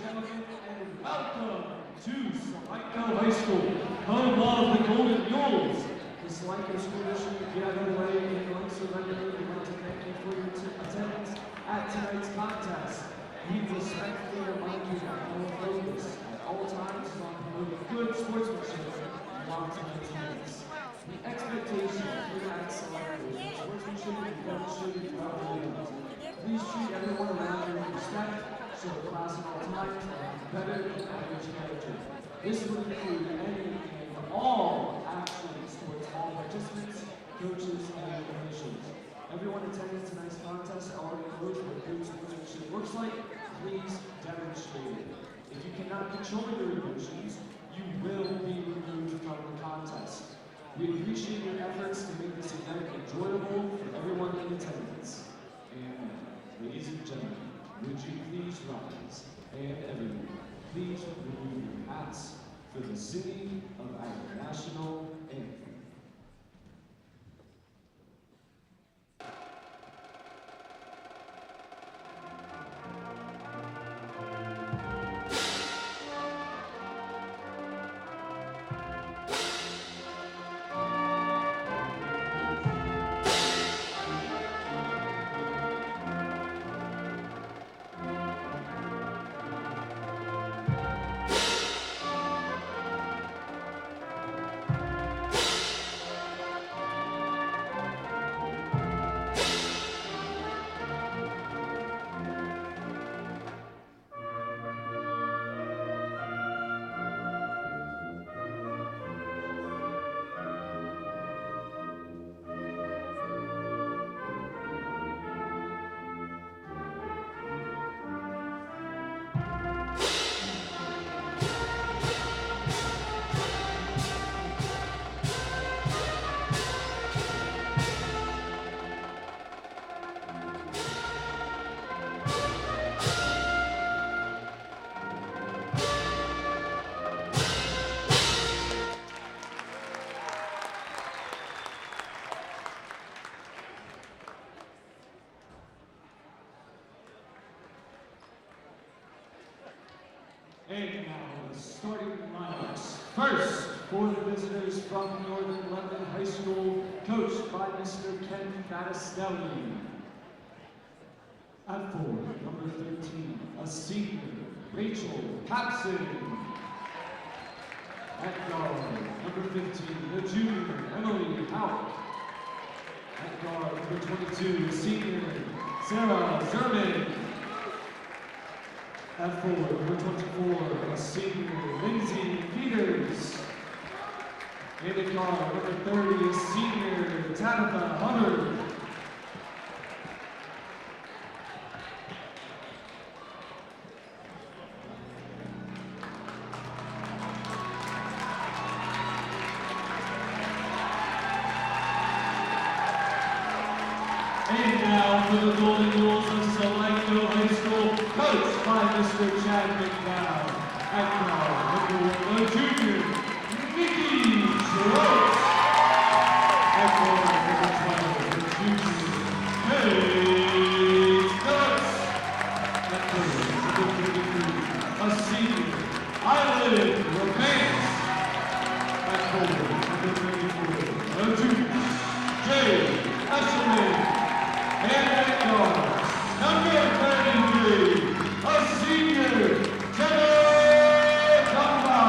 gentlemen, and welcome to Solanco High School, home of the Golden Mules. The Solanco School District gathered away in the likes of Lebanon. We want to thank you for your attendance at tonight's contest. We respectfully remind you that our focus at all times is on promoting good sportsmanship and not tonight's events. The expectation here at Solanco is that sportsmanship will be demonstrated throughout the event. Please treat everyone around you with respect, show class at all times, and better than average character. This would include any and all athletes towards all participants, coaches, and officials. Everyone attending tonight's contest already knows what good sportsmanship looks like. Please demonstrate it. If you cannot control your emotions, you will be removed from the contest. We appreciate your efforts to make this event enjoyable for everyone in attendance. And ladies and gentlemen, would you please rise? And everyone, please remove your hats for the singing of our national anthem. And now the starting lineups. First, for the visitors from Northern Lebanon High School, coached by Mr. Ken Battistelli. At 4, number 13, a senior, Rachel Papson. At guard, number 15, the junior, Emily Houck. At guard, number 22, the senior, Sarah Zerman. At 4, number 24, a senior, Lindsay Peters. And at guard, number 30, a senior, Tabitha Hubbard. And now for the Golden Mules of Solanco High School, coached by Mr. Chad McDowell. At guard, number 1, junior, Nikki Schwartz. At guard, number 12, junior, Paige Phillips. At third, number 33, a senior, Island Romance. At fourth, number 34, a junior, Jay Eshelman. And at guard, number 33, a senior, Jenna Kamba.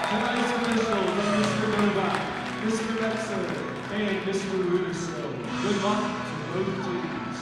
Tonight's officials are Mr. Novak, Mr. Exler, and Mr. Rudiso. Good luck to both teams.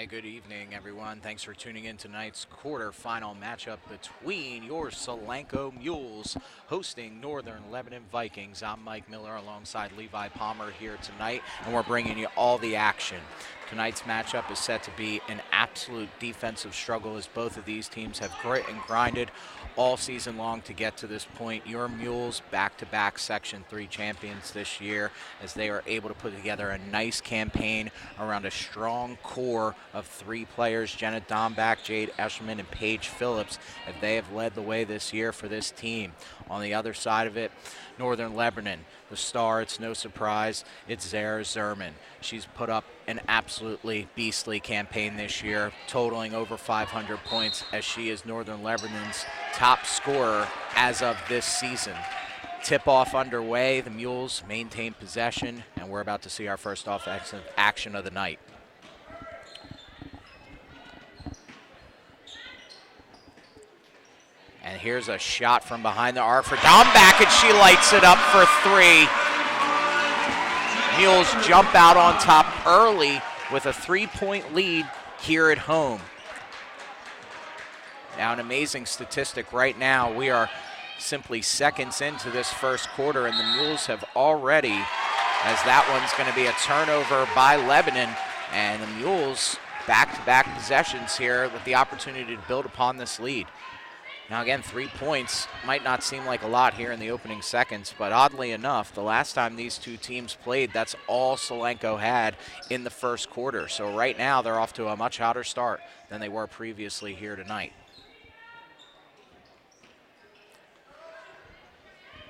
Good evening, everyone. Thanks for tuning in tonight's quarterfinal matchup between your Solanco Mules hosting Northern Lebanon Vikings. I'm Mike Miller alongside Levi Palmer here tonight, and we're bringing you all the action. Tonight's matchup is set to be an absolute defensive struggle as both of these teams have grit and grinded all season long to get to this point. Your Mules, back-to-back Section 3 champions this year, as they are able to put together a nice campaign around a strong core of 3 players, Jenna Dombach, Jade Eshelman, and Paige Phillips, as they have led the way this year for this team. On the other side of it, Northern Lebanon, the star, it's no surprise, it's Zara Zerman. She's put up an absolutely beastly campaign this year, totaling over 500 points, as she is Northern Lebanon's top scorer as of this season. Tip-off underway, the Mules maintain possession, and we're about to see our first offensive action of the night. And here's a shot from behind the arc for Dombach, and she lights it up for 3. Mules jump out on top early with a 3-point lead here at home. Now, an amazing statistic right now. We are simply seconds into this first quarter, and the Mules have already, as that one's going to be a turnover by Lebanon, and the Mules back-to-back possessions here with the opportunity to build upon this lead. Now again, 3 points might not seem like a lot here in the opening seconds, but oddly enough, the last time these two teams played, that's all Solanco had in the first quarter. So right now, they're off to a much hotter start than they were previously here tonight.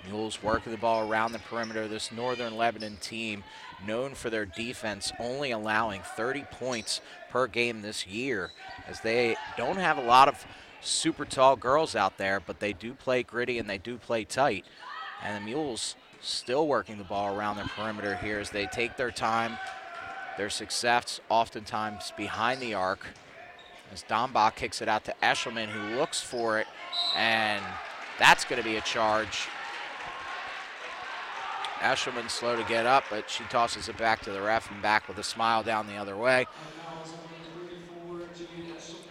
Mules working the ball around the perimeter. This Northern Lebanon team, known for their defense, only allowing 30 points per game this year, as they don't have a lot of super tall girls out there, but they do play gritty and they do play tight. And the Mules still working the ball around the perimeter here as they take their time. Their success oftentimes behind the arc, as Dombach kicks it out to Eshelman, who looks for it, and that's going to be a charge. Eshelman slow to get up, but she tosses it back to the ref and back with a smile down the other way.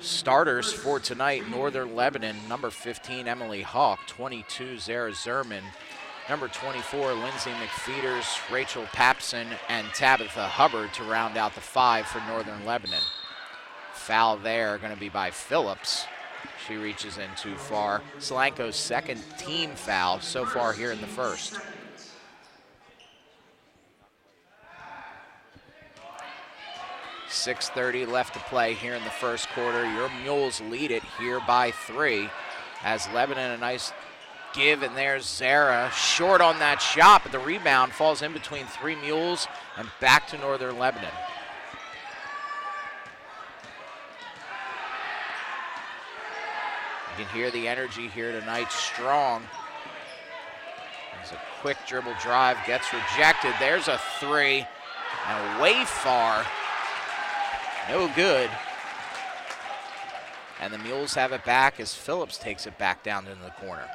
Starters for tonight, Northern Lebanon, number 15, Emily Hawk, 22, Zara Zerman, number 24, Lindsay McFeeters, Rachel Papson, and Tabitha Hubbard to round out the 5 for Northern Lebanon. Foul there going to be by Phillips. She reaches in too far. Solanco's second team foul so far here in the first. .6:30 left to play here in the first quarter. Your Mules lead it here by 3. As Lebanon, a nice give, and there's Zara. Short on that shot, but the rebound falls in between 3 Mules and back to Northern Lebanon. You can hear the energy here tonight, strong. There's a quick dribble drive, gets rejected. There's a 3, and way far. No good. And the Mules have it back as Phillips takes it back down into the corner.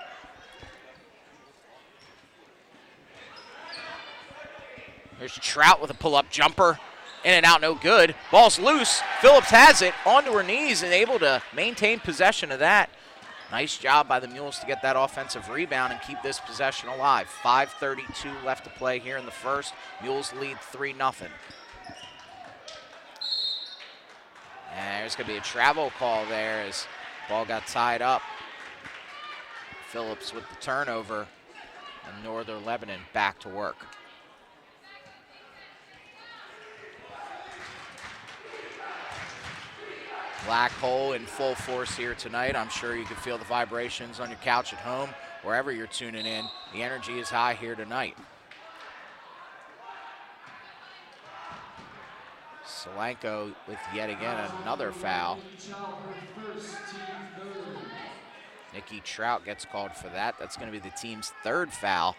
There's Trout with a pull-up jumper. In and out, no good. Ball's loose. Phillips has it onto her knees and able to maintain possession of that. Nice job by the Mules to get that offensive rebound and keep this possession alive. 5:32 left to play here in the first. Mules lead 3-0. And there's going to be a travel call there as ball got tied up. Phillips with the turnover, and Northern Lebanon back to work. Black hole in full force here tonight. I'm sure you can feel the vibrations on your couch at home, wherever you're tuning in. The energy is high here tonight. Solanco with yet again another foul. Nikki Trout gets called for that. That's going to be the team's 3rd foul.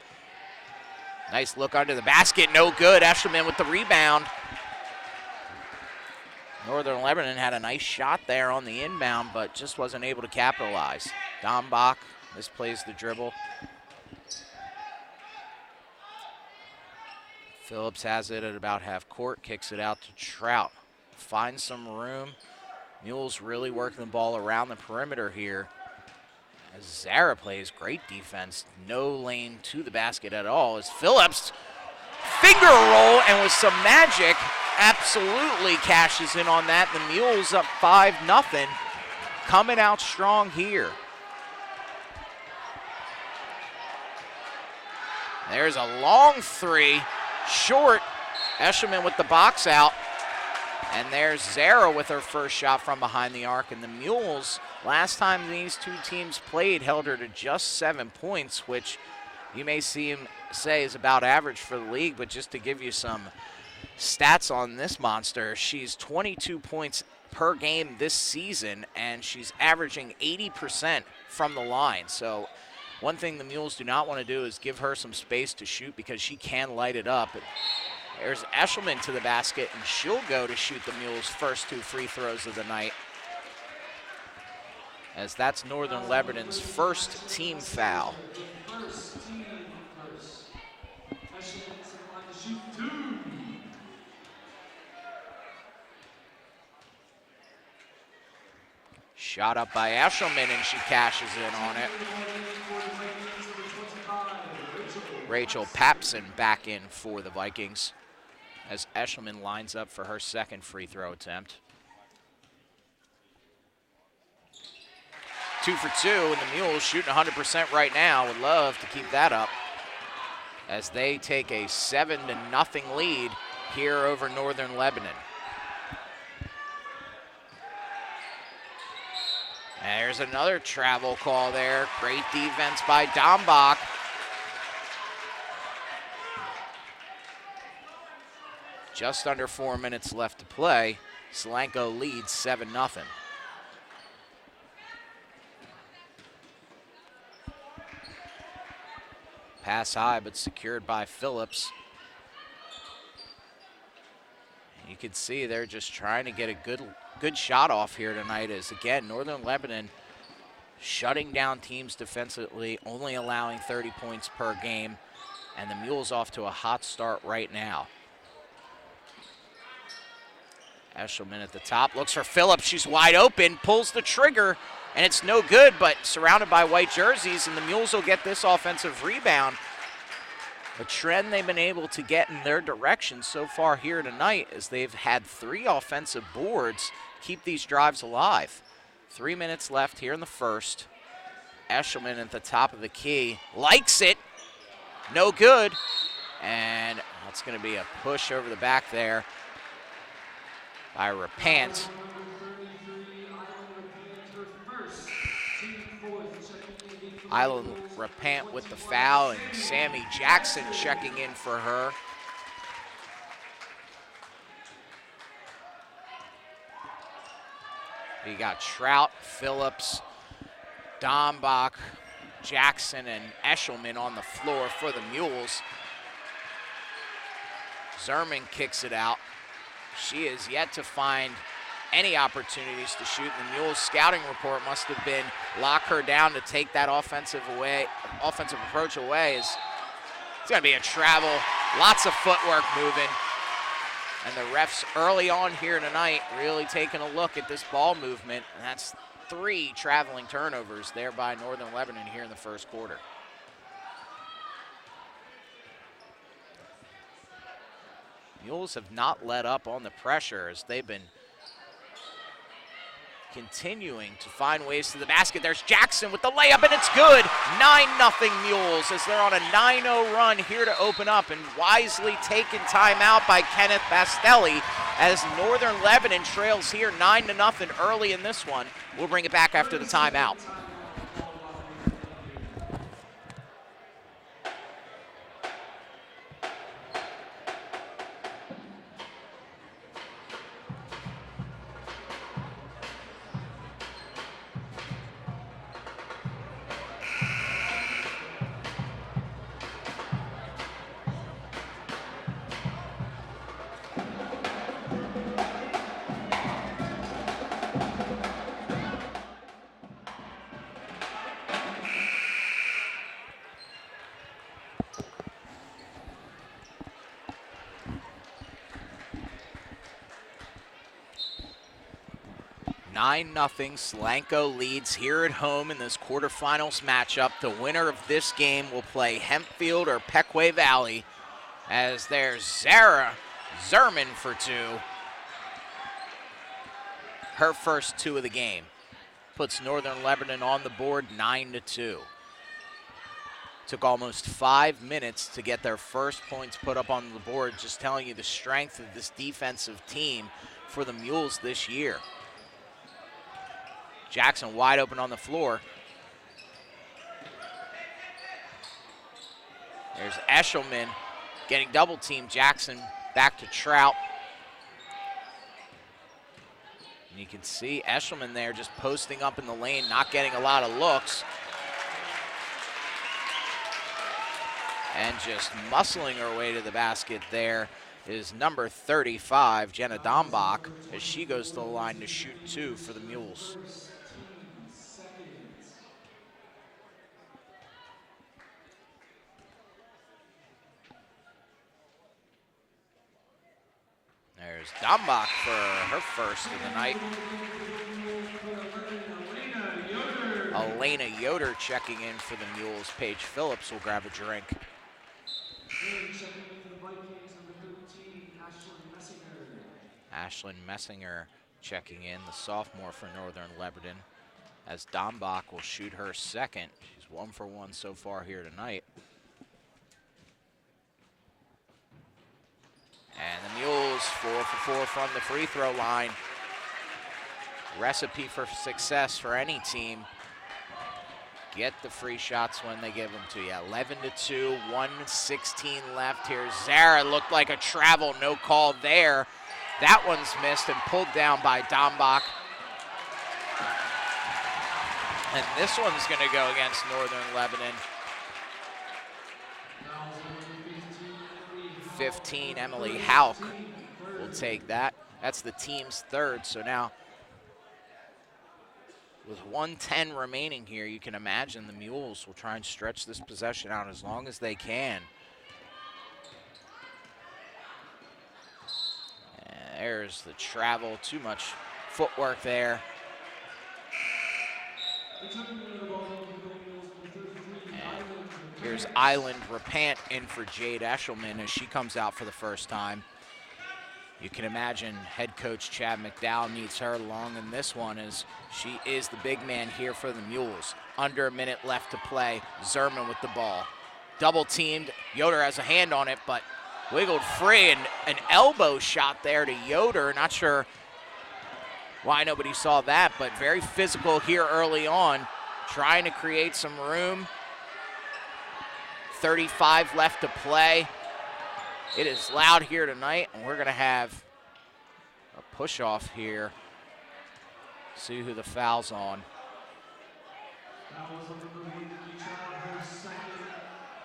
Nice look under the basket, no good. Eshelman with the rebound. Northern Lebanon had a nice shot there on the inbound, but just wasn't able to capitalize. Dombach misplays the dribble. Phillips has it at about half court, kicks it out to Trout. Finds some room. Mules really working the ball around the perimeter here. As Zara plays great defense. No lane to the basket at all. As Phillips finger roll, and with some magic, absolutely cashes in on that. The Mules up 5-0, coming out strong here. There's a long three, short. Eshelman with the box out. And there's Zara with her first shot from behind the arc. And the Mules, last time these two teams played, held her to just 7 points, which you may see him say is about average for the league. But just to give you some stats on this monster, she's 22 points per game this season, and she's averaging 80% from the line. So one thing the Mules do not want to do is give her some space to shoot, because she can light it up. There's Eshelman to the basket, and she'll go to shoot the Mules' first 2 free throws of the night, as that's Northern Lebanon's first team foul. Shot up by Eshelman, and she cashes in on it. Rachel Papson back in for the Vikings, as Eshelman lines up for her second free throw attempt. 2 for 2, and the Mules shooting 100% right now. Would love to keep that up, as they take a 7-0 lead here over Northern Lebanon. And there's another travel call there. Great defense by Dombach. Just under 4 minutes left to play. Solanco leads 7-0. Pass high, but secured by Phillips. You can see they're just trying to get a good shot off here tonight, as again, Northern Lebanon shutting down teams defensively, only allowing 30 points per game, and the Mules off to a hot start right now. Eshelman at the top, looks for Phillips, she's wide open, pulls the trigger, and it's no good, but surrounded by white jerseys, and the Mules will get this offensive rebound. A trend they've been able to get in their direction so far here tonight, as they've had 3 offensive boards keep these drives alive. 3 minutes left here in the first. Eshelman at the top of the key, likes it, no good, and that's going to be a push over the back there by Rapant. Island Rapant with the foul, and Sammy Jackson checking in for her. You got Trout, Phillips, Dombach, Jackson, and Eshelman on the floor for the Mules. Zerman kicks it out. She is yet to find any opportunities to shoot. The Mules scouting report must have been lock her down to take that offensive approach away. It's going to be a travel, lots of footwork moving. And the refs early on here tonight really taking a look at this ball movement. And that's 3 traveling turnovers there by Northern Lebanon here in the first quarter. Mules have not let up on the pressure, as they've been continuing to find ways to the basket. There's Jackson with the layup, and it's good. 9-0 Mules, as they're on a 9-0 run here to open up, and wisely taken timeout by Kenneth Bastelli, as Northern Lebanon trails here 9-0 early in this one. We'll bring it back after the timeout. Nothing. Solanco leads here at home in this quarterfinals matchup. The winner of this game will play Hempfield or Pequay Valley, as there's Zara Zerman for 2. Her first 2 of the game. Puts Northern Lebanon on the board 9-2. Took almost 5 minutes to get their first points put up on the board, just telling you the strength of this defensive team for the Mules this year. Jackson wide open on the floor. There's Eshelman getting double teamed. Jackson back to Trout. And you can see Eshelman there just posting up in the lane, not getting a lot of looks. And just muscling her way to the basket there is number 35, Jenna Dombach, as she goes to the line to shoot 2 for the Mules. There's Dombach for her first of the night. Elena Yoder checking in for the Mules. Paige Phillips will grab a drink. Ashlyn Messinger checking in, the sophomore for Northern Lebanon, as Dombach will shoot her second. She's 1 for 1 so far here tonight. And the Mules 4 for 4 from the free throw line. Recipe for success for any team. Get the free shots when they give them to you. 11-2, 1:16 left here. Zara looked like a travel, no call there. That one's missed and pulled down by Dombach. And this one's gonna go against Northern Lebanon. 15, Emily Hauk will take that. That's the team's third, so now with 1:10 remaining here, you can imagine the Mules will try and stretch this possession out as long as they can. And there's the travel, too much footwork there. And here's Island Repant in for Jade Eshelman as she comes out for the first time. You can imagine head coach Chad McDowell needs her along in this one, as she is the big man here for the Mules. Under a minute left to play. Zerman with the ball. Double teamed. Yoder has a hand on it, but wiggled free, and an elbow shot there to Yoder. Not sure why nobody saw that, but very physical here early on, trying to create some room. 35 left to play. It is loud here tonight, and we're going to have a push-off here. See who the foul's on.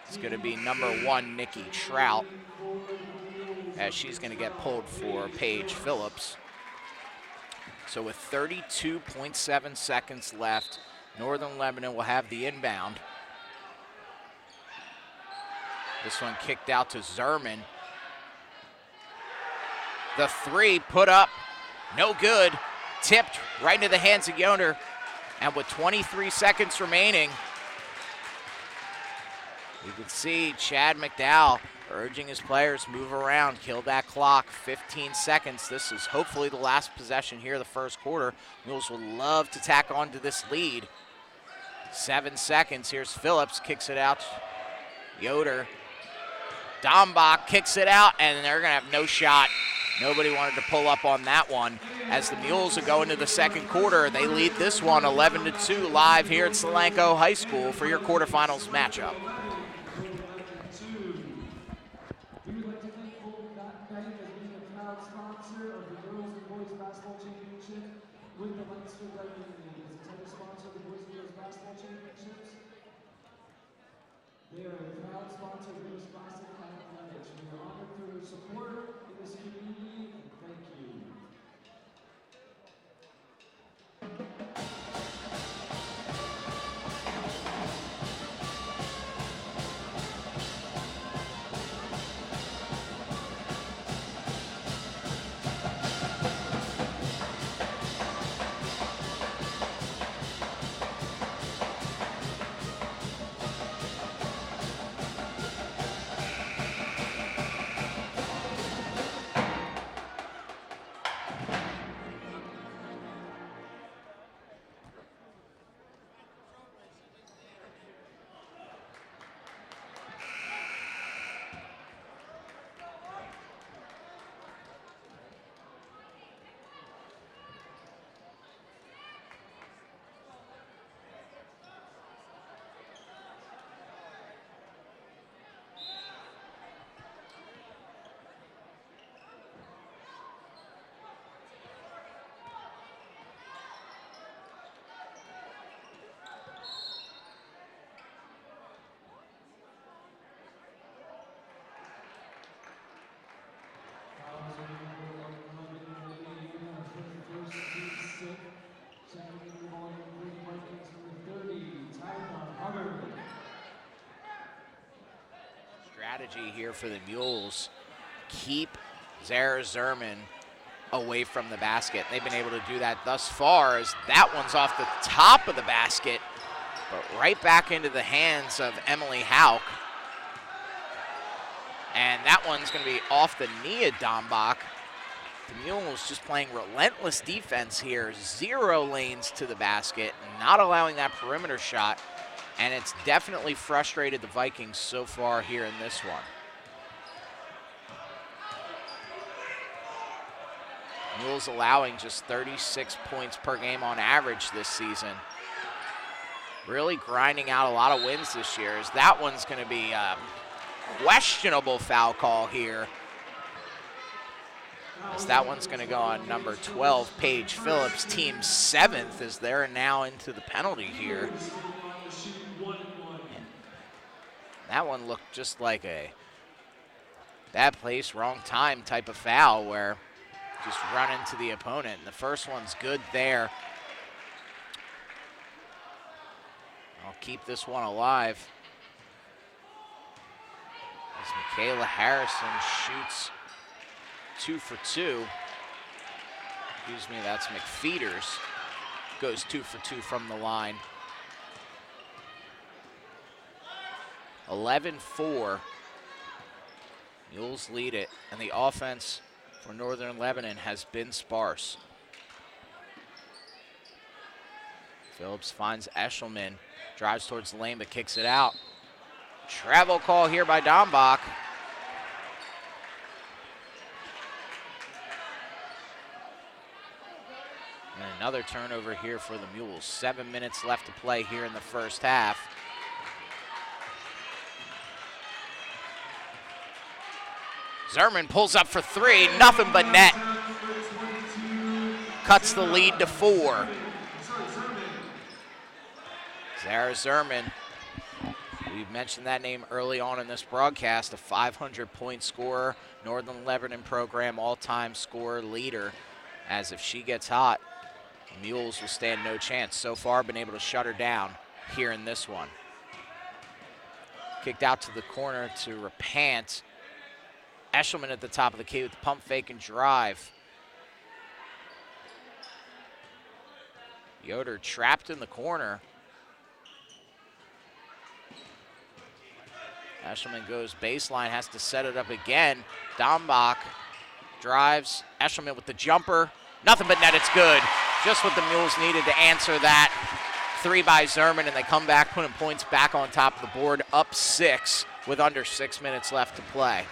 It's going to be number 1, Nikki Trout, as she's going to get pulled for Paige Phillips. So with 32.7 seconds left, Northern Lebanon will have the inbound. This one kicked out to Zerman. The 3 put up, no good. Tipped right into the hands of Yoder. And with 23 seconds remaining, you can see Chad McDowell urging his players, move around, kill that clock. 15 seconds. This is hopefully the last possession here of the first quarter. Mules would love to tack on to this lead. 7 seconds. Here's Phillips, kicks it out. Yoder. Dombach kicks it out, and they're going to have no shot. Nobody wanted to pull up on that one. As the Mules will go into the second quarter, they lead this one 11-2 live here at Solanco High School for your quarterfinals matchup. We would like to thank Golden Bank as being a proud sponsor of the Girls and Boys Basketball Championship with the Langsford Lightning League. As a title sponsor of the Boys and Girls Basketball Championships, they are a proud sponsor of Girls Basketball Athletics. We are honored for their support in this community, and thank you. strategy here for the Mules. Keep Zara Zerman away from the basket. They've been able to do that thus far, as that one's off the top of the basket, but right back into the hands of Emily Hauk. And that one's going to be off the knee of Dombach. The Mules just playing relentless defense here. 0 lanes to the basket, not allowing that perimeter shot. And it's definitely frustrated the Vikings so far here in this one. Mules allowing just 36 points per game on average this season. Really grinding out a lot of wins this year. As that one's going to be a questionable foul call here. As that one's going to go on number 12, Paige Phillips, team 7th, as they're now into the penalty here. That one looked just like a bad place, wrong time type of foul, where just run into the opponent. And the first one's good there. I'll keep this one alive. As Michaela Harrison shoots 2 for 2. Excuse me, that's McFeeters. Goes 2 for 2 from the line. 11-4. Mules lead it, and the offense for Northern Lebanon has been sparse. Phillips finds Eshelman, drives towards the lane but kicks it out. Travel call here by Dombach. And another turnover here for the Mules. 7 minutes left to play here in the first half. Zerman pulls up for 3, nothing but net. Cuts the lead to 4. Zara Zerman, we've mentioned that name early on in this broadcast, a 500-point scorer, Northern Lebanon program all-time scorer leader. As if she gets hot, Mules will stand no chance. So far, been able to shut her down here in this one. Kicked out to the corner to Repant. Eshelman at the top of the key with the pump fake and drive. Yoder trapped in the corner. Eshelman goes baseline, has to set it up again. Dombach drives. Eshelman with the jumper. Nothing but net, it's good. Just what the Mules needed to answer that. 3 by Zerman, and they come back, putting points back on top of the board, up 6 with under 6 minutes left to play.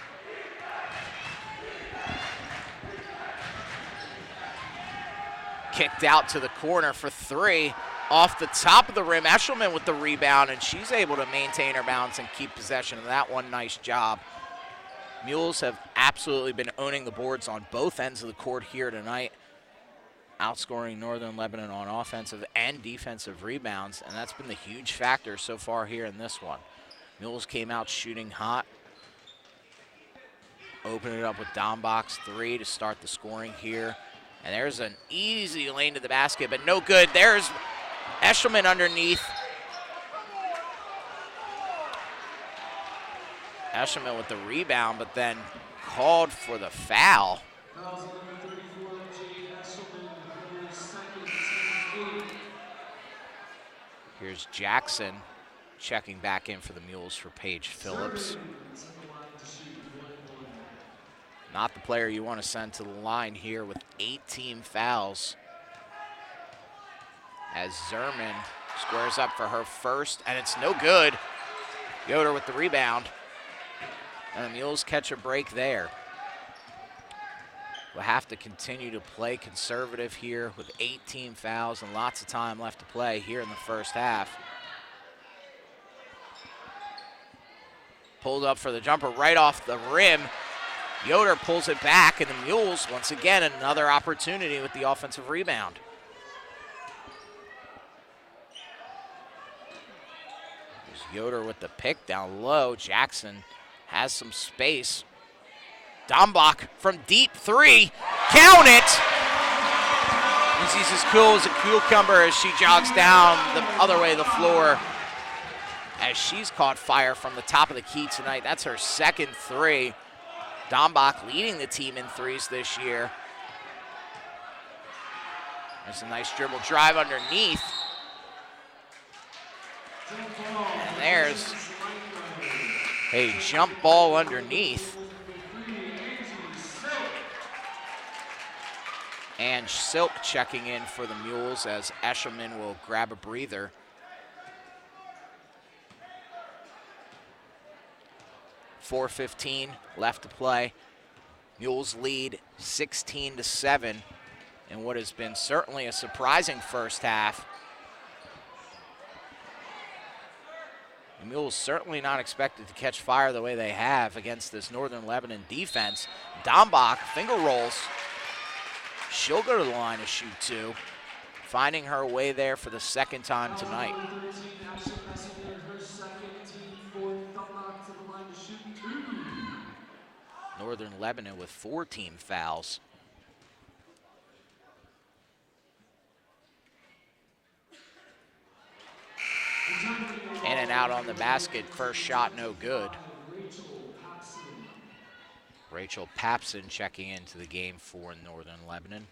Kicked out to the corner for 3. Off the top of the rim, Eshelman with the rebound, and she's able to maintain her balance and keep possession of that one. Nice job. Mules have absolutely been owning the boards on both ends of the court here tonight, outscoring Northern Lebanon on offensive and defensive rebounds, and that's been the huge factor so far here in this one. Mules came out shooting hot. Open it up with Dombach's 3 to start the scoring here. And there's an easy lane to the basket, but no good. There's Eshelman underneath. Eshelman with the rebound, but then called for the foul. Here's Jackson checking back in for the Mules for Paige Phillips. Not the player you want to send to the line here with 18 fouls. As Zerman squares up for her first, and it's no good. Yoder with the rebound. And the Mules catch a break there. We'll have to continue to play conservative here with 18 fouls and lots of time left to play here in the first half. Pulled up for the jumper right off the rim. Yoder pulls it back, and the Mules, once again, another opportunity with the offensive rebound. There's Yoder with the pick down low. Jackson has some space. Dombach from deep 3. Count it! And she's as cool as a cucumber as she jogs down the other way of the floor. As as she's caught fire from the top of the key tonight. That's her second three. Dombach leading the team in threes this year. There's a nice dribble drive underneath. And there's a jump ball underneath. And Silk checking in for the Mules as Eshelman will grab a breather. .4:15 left to play. Mules lead 16-7 in what has been certainly a surprising first half. The Mules certainly not expected to catch fire the way they have against this Northern Lebanon defense. Dombach finger rolls. She'll go to the line to shoot two, finding her way there for the second time tonight. Northern Lebanon with 4 team fouls. In and out on the basket, first shot no good. Rachel Papson checking into the game for Northern Lebanon.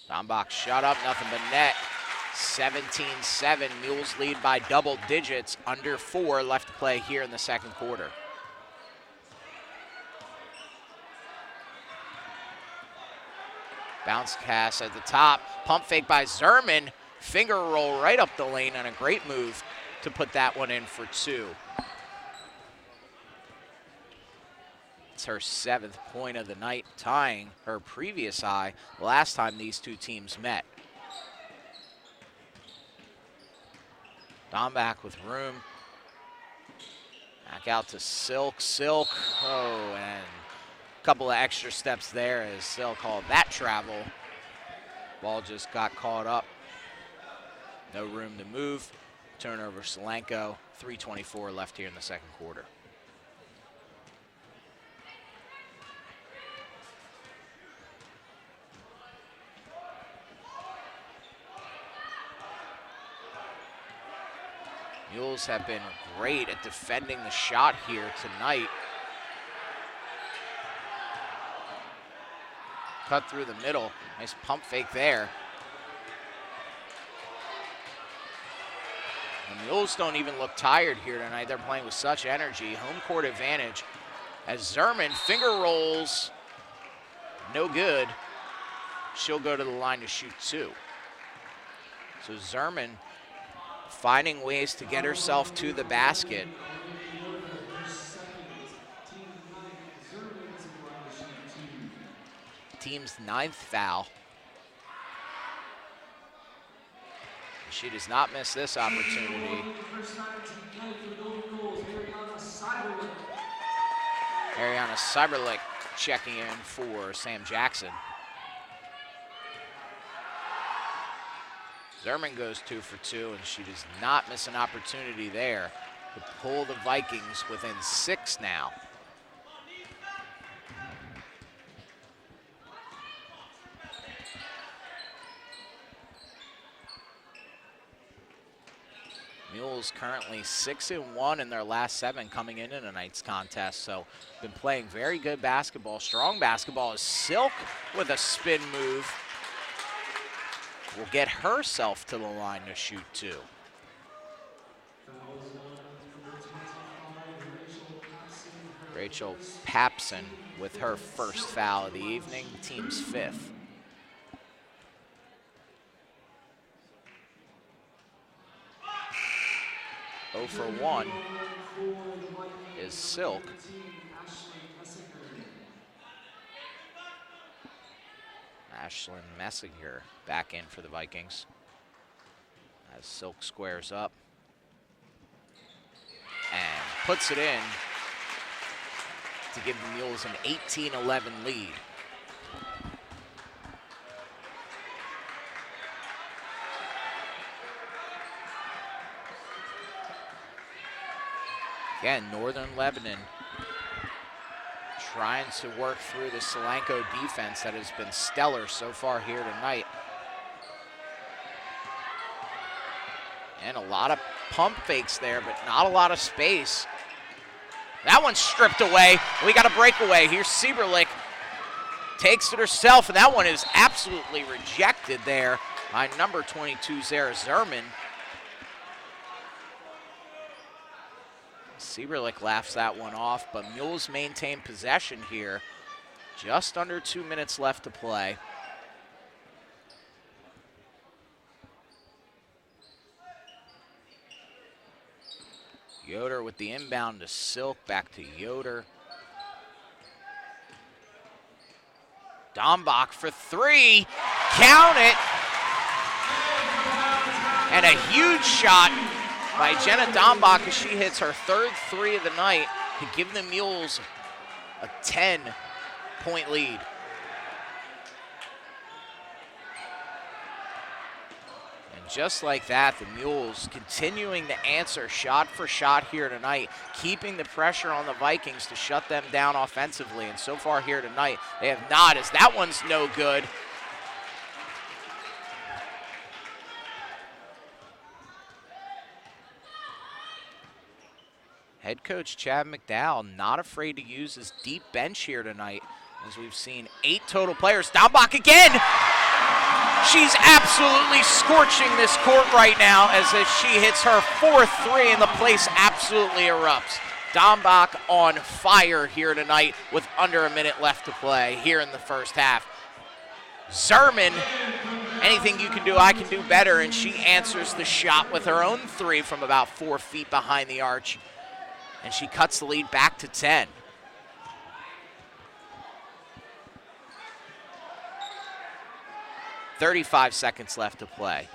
Dombach shot up, nothing but net. 17-7, Mules lead by double digits, under 4 left to play here in the second quarter. Bounce pass at the top, pump fake by Zerman, finger roll right up the lane, and a great move to put that one in for 2. It's her 7th point of the night, tying her previous high the last time these two teams met. Dombach with room. Back out to Silk. Silk, oh, and a couple of extra steps there as Silk called that travel. Ball just got caught up. No room to move. Turnover Solanco, 3:24 left here in the second quarter. Mules have been great at defending the shot here tonight. Cut through the middle, nice pump fake there. The Mules don't even look tired here tonight. They're playing with such energy. Home court advantage as Zerman finger rolls. No good. She'll go to the line to shoot 2. So Zerman finding ways to get herself to the basket. Team's 9th foul. She does not miss this opportunity. Ariana Cyberlick checking in for Sam Jackson. Zerman goes 2 for 2, and she does not miss an opportunity there to pull the Vikings within 6 now. Mules currently 6-1 in their last 7 coming into tonight's contest, so been playing very good basketball, strong basketball. As Silk with a spin move will get herself to the line to shoot 2. Rachel Papson with her first foul of the evening, team's 5th. Oh for 1 is Silk. Ashlyn Messinger back in for the Vikings as Silk squares up and puts it in to give the Mules an 18-11 lead. Again, Northern Lebanon trying to work through the Solanco defense that has been stellar so far here tonight. And a lot of pump fakes there, but not a lot of space. That one's stripped away. We got a breakaway. Here's Sieberlich. Takes it herself, and that one is absolutely rejected there by number 22, Zara Zerman. Sieberlich laughs that one off, but Mules maintain possession here. Just under 2 minutes left to play. Yoder with the inbound to Silk, back to Yoder. Dombach for three, count it. And a huge shot by Jenna Dombach as she hits her third three of the night to give the Mules a 10-point lead. And just like that, the Mules continuing to answer shot for shot here tonight, keeping the pressure on the Vikings to shut them down offensively. And so far here tonight, they have not, as that one's no good. Head coach Chad McDowell not afraid to use his deep bench here tonight, as we've seen 8 total players. Dombach again! She's absolutely scorching this court right now as she hits her 4th three and the place absolutely erupts. Dombach on fire here tonight with under a minute left to play here in the first half. Zerman, anything you can do, I can do better, and she answers the shot with her own three from about 4 feet behind the arch. And she cuts the lead back to 10. .35 seconds left to play.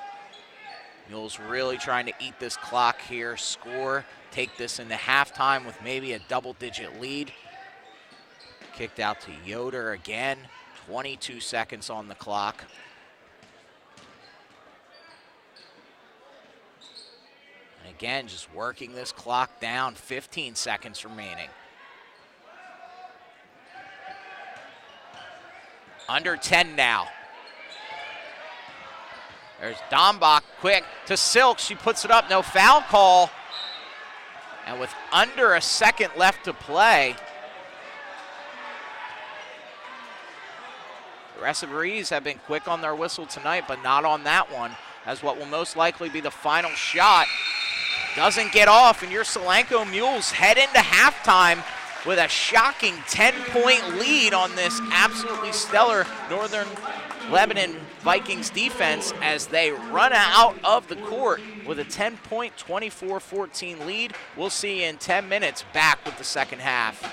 Mules really trying to eat this clock here, score, take this into halftime with maybe a double-digit lead. Kicked out to Yoder again, 22 seconds on the clock. And again, just working this clock down, 15 seconds remaining. Under 10 now. There's Dombach, quick to Silk. She puts it up, no foul call. And with under a second left to play, the referees have been quick on their whistle tonight, but not on that one, as what will most likely be the final shot doesn't get off, and your Solanco Mules head into halftime with a shocking 10-point lead on this absolutely stellar Northern Lebanon Vikings defense as they run out of the court with a 10-point, 24-14 lead. We'll see you in 10 minutes back with the second half.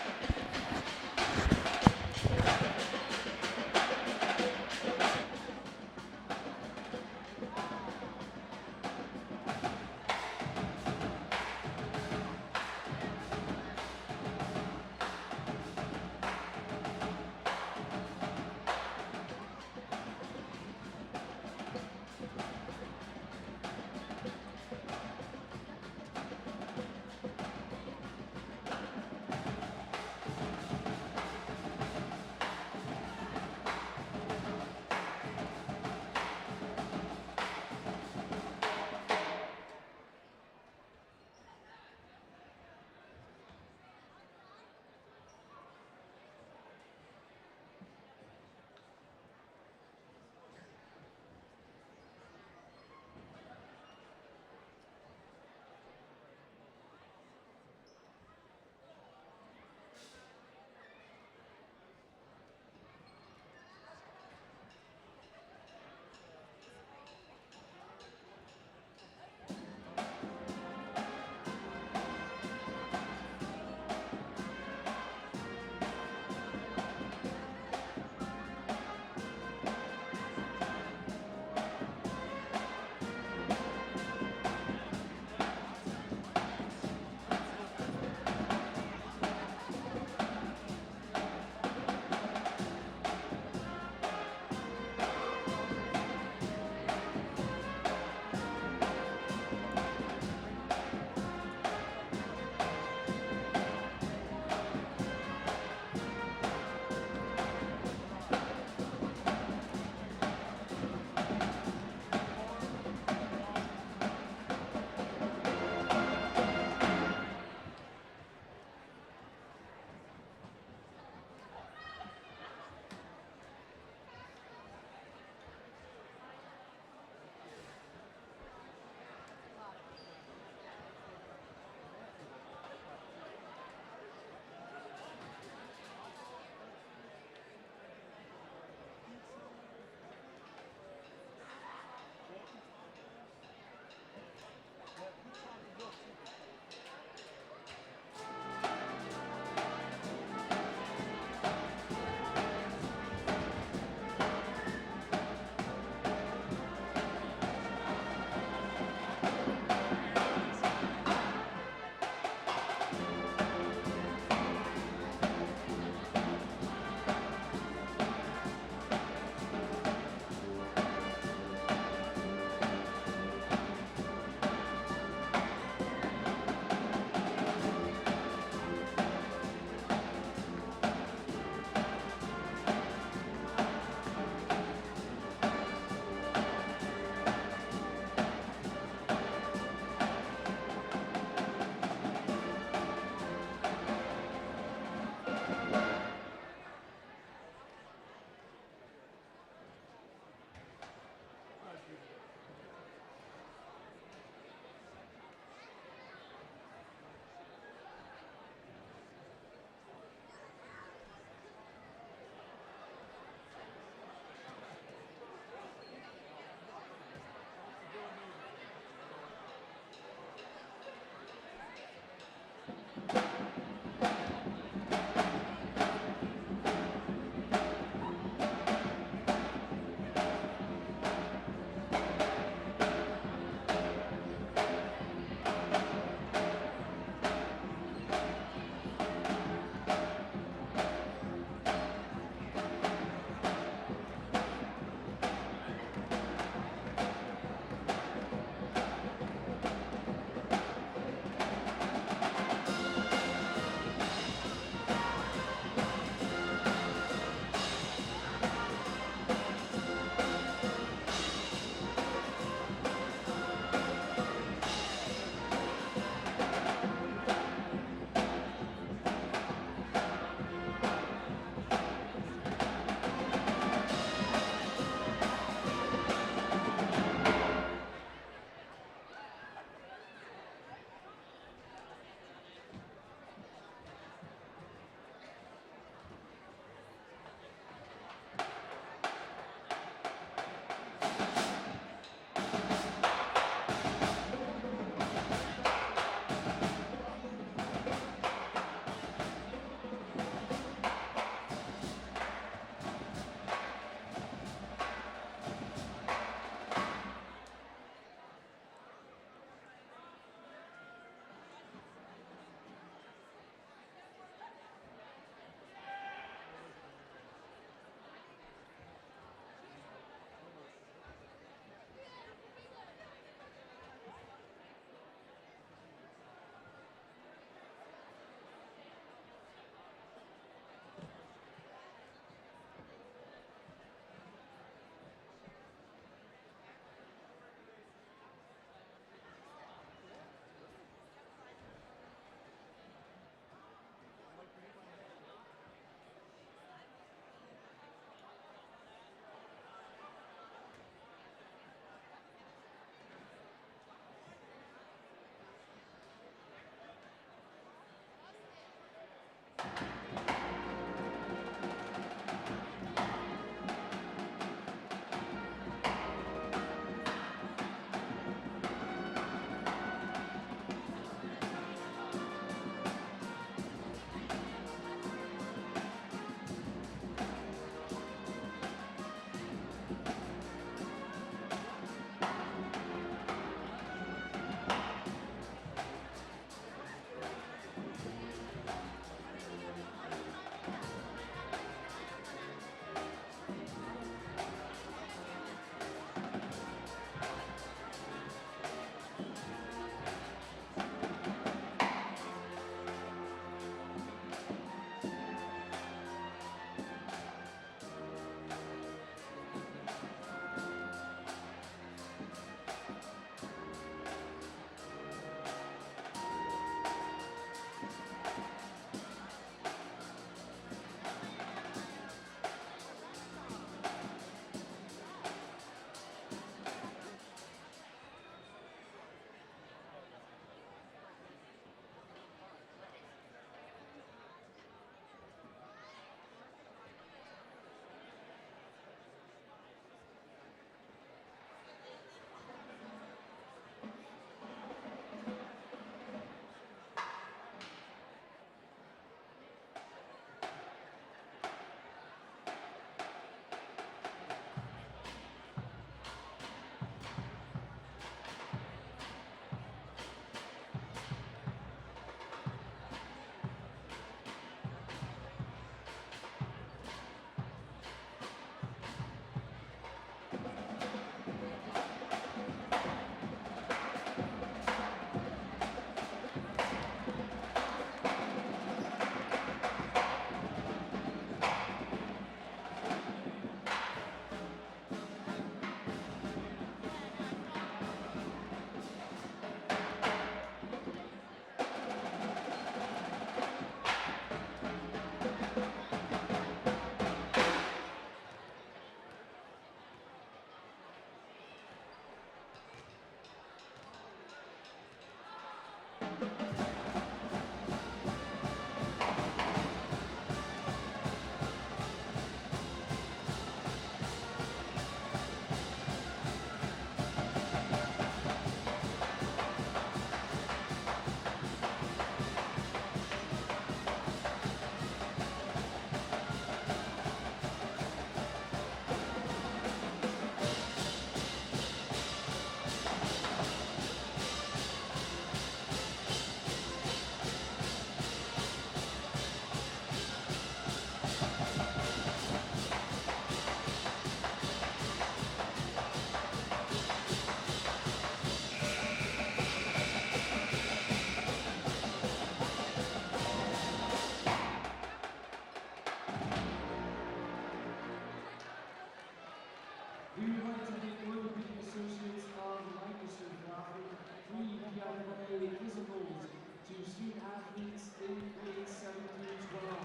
athletes, 8th grade, 7 through 12.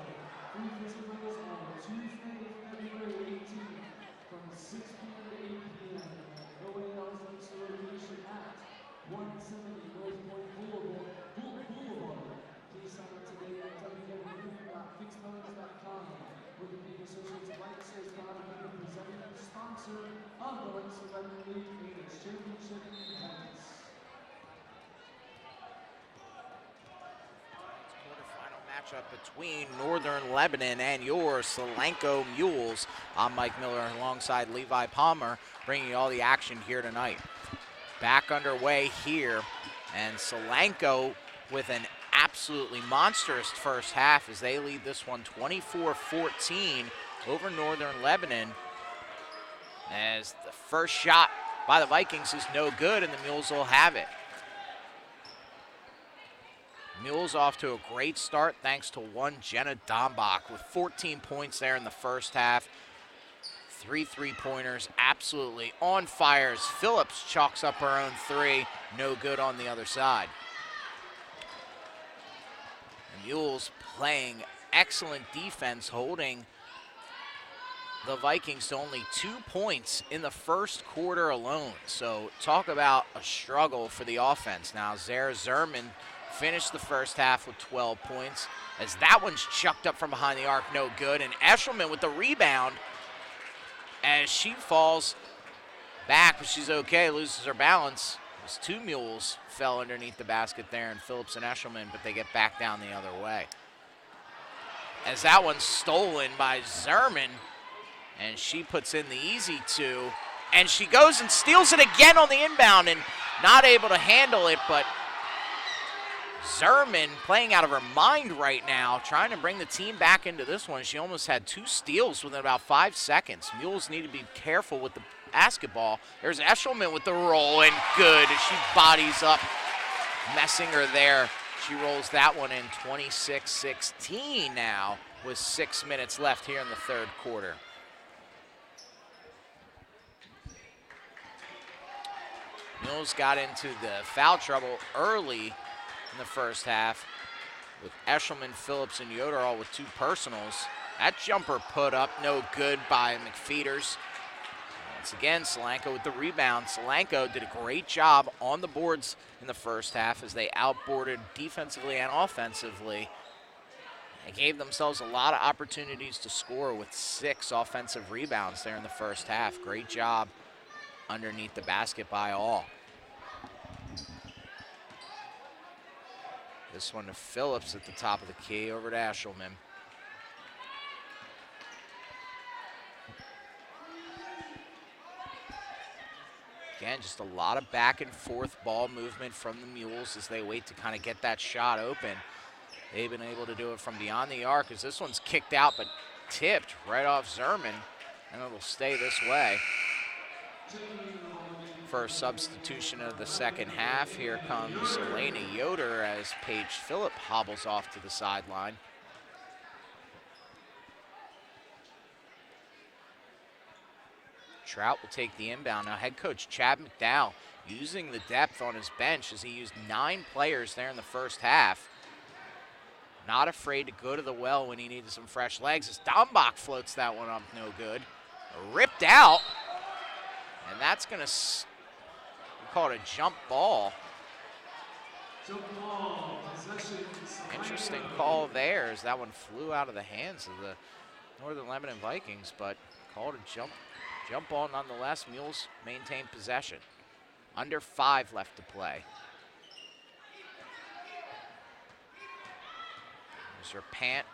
Free physicals on Tuesday, February 18th from 6 p.m. to 8 p.m. OAL's next location at 170 North Point Boulevard. Please sign up today at www.fixedbones.com. With the League Associates of Lights is proud to be the presenting sponsor of the Lights of Lebanon League and its championship events. Quarterfinal matchup between Northern Lebanon and your Solanco Mules. I'm Mike Miller alongside Levi Palmer, bringing you all the action here tonight. Back underway here, and Solanco with an absolutely monstrous first half as they lead this one 24-14 over Northern Lebanon, as the first shot by the Vikings is no good and the Mules will have it. Mules off to a great start thanks to one Jenna Dombach with 14 points there in the first half. 3 3-pointers, absolutely on fire as Phillips chalks up her own 3, no good on the other side. The Mules playing excellent defense, holding the Vikings to only 2 points in the first quarter alone. So talk about a struggle for the offense. Now Zara Zerman finished the first half with 12 points as that one's chucked up from behind the arc, no good. And Eshelman with the rebound as she falls back, but she's okay, loses her balance. Those 2 Mules fell underneath the basket there, and Phillips and Eshelman, but they get back down the other way. As that one's stolen by Zerman, and she puts in the easy 2, and she goes and steals it again on the inbound and not able to handle it, but Zerman playing out of her mind right now, trying to bring the team back into this one. She almost had 2 steals within about 5 seconds. Mules need to be careful with the basketball. There's Eshelman with the roll, and good. She bodies up, messing her there. She rolls that one in 26-16 now with 6 minutes left here in the third quarter. Mules got into the foul trouble early in the first half with Eshelman, Phillips, and Yoder all with 2 personals. That jumper put up, no good by McFeeters. Once again, Solanco with the rebound. Solanco did a great job on the boards in the first half as they outboarded defensively and offensively. They gave themselves a lot of opportunities to score with 6 offensive rebounds there in the first half. Great job underneath the basket by all. This one to Phillips at the top of the key, over to Eshelman. Again, just a lot of back and forth ball movement from the Mules as they wait to kind of get that shot open. They've been able to do it from beyond the arc as this one's kicked out but tipped right off Zerman, and it'll stay this way. First substitution of the second half. Here comes Elena Yoder as Paige Phillip hobbles off to the sideline. Trout will take the inbound. Now head coach Chad McDowell using the depth on his bench as he used 9 players there in the first half. Not afraid to go to the well when he needed some fresh legs as Dombach floats that one up, no good. Ripped out, and that's going to call it a jump ball. Interesting call there as that one flew out of the hands of the Northern Lebanon Vikings, but called a jump ball nonetheless. Mules maintain possession. Under 5 left to play. There's her pant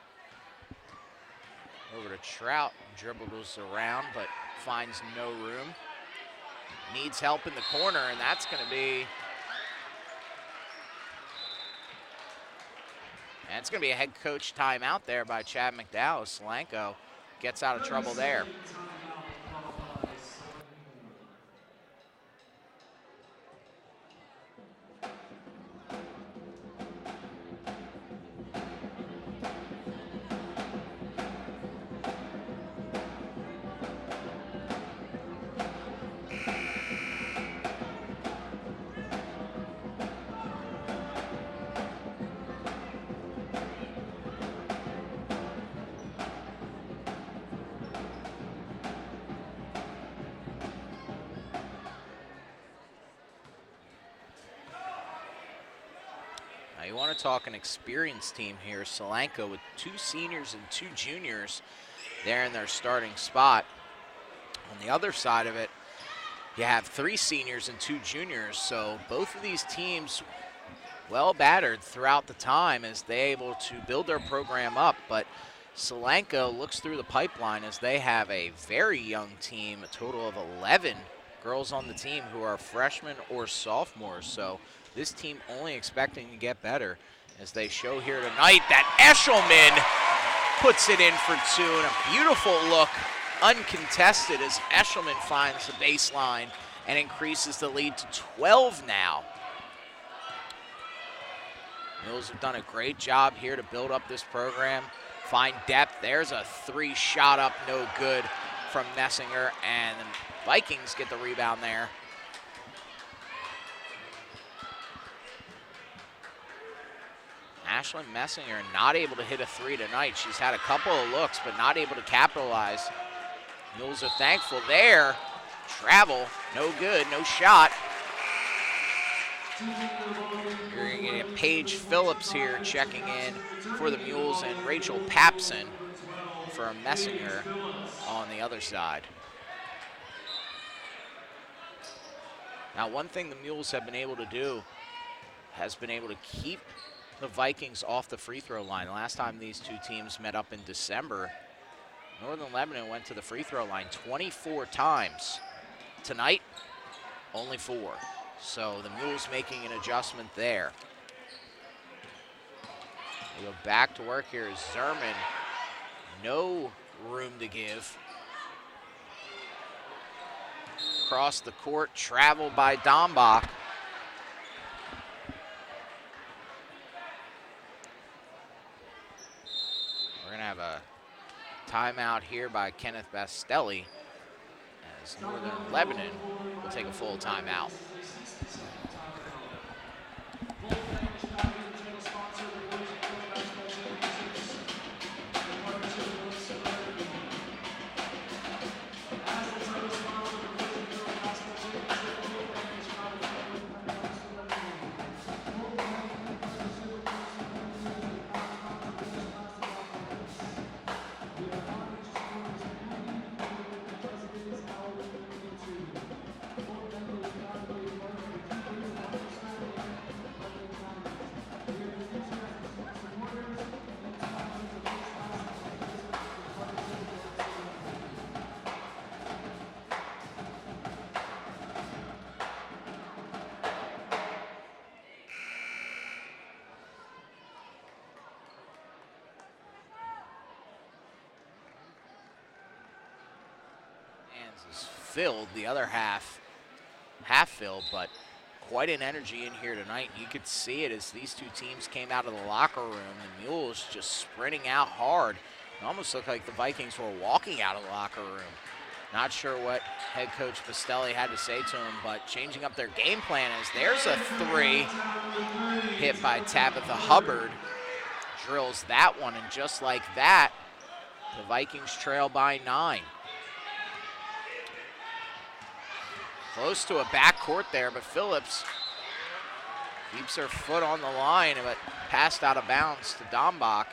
over to Trout, dribbles around but finds no room. Needs help in the corner, and that's going to be, and it's going to be a head coach timeout there by Chad McDowell. Solanco gets out of trouble there. you want to talk an experienced team here. Solanco with 2 seniors and 2 juniors there in their starting spot. On the other side of it, you have 3 seniors and 2 juniors, so both of these teams well battered throughout the time as they're able to build their program up. But Solanco looks through the pipeline as they have a very young team, a total of 11 girls on the team who are freshmen or sophomores. So this team only expecting to get better as they show here tonight that Eshelman puts it in for 2, and a beautiful look, uncontested, as Eshelman finds the baseline and increases the lead to 12 now. Mules have done a great job here to build up this program, find depth. There's a 3 shot up, no good from Messinger, and the Vikings get the rebound there. Ashlyn Messinger not able to hit a 3 tonight. She's had a couple of looks, but not able to capitalize. Mules are thankful there. Travel, no good, no shot. You're going to get Paige Phillips here checking in for the Mules, and Rachel Papson for Messinger on the other side. Now, one thing the Mules have been able to do has been able to keep the Vikings off the free throw line. Last time these 2 teams met up in December, Northern Lebanon went to the free throw line 24 times. Tonight, only 4. So the Mules making an adjustment there. We go back to work here as Zerman, no room to give. Across the court, travel by Dombach. We're gonna have a timeout here by Kenneth Bastelli as Northern Lebanon will take a full timeout. Is filled, the other half filled, but quite an energy in here tonight. You could see it as these 2 teams came out of the locker room. The Mules just sprinting out hard. It almost looked like the Vikings were walking out of the locker room. Not sure what head coach Bastelli had to say to them, but changing up their game plan as there's a 3 hit by Tabitha Hubbard. Drills that one, and just like that, the Vikings trail by 9. Close to a backcourt there, but Phillips keeps her foot on the line, but passed out of bounds to Dombach.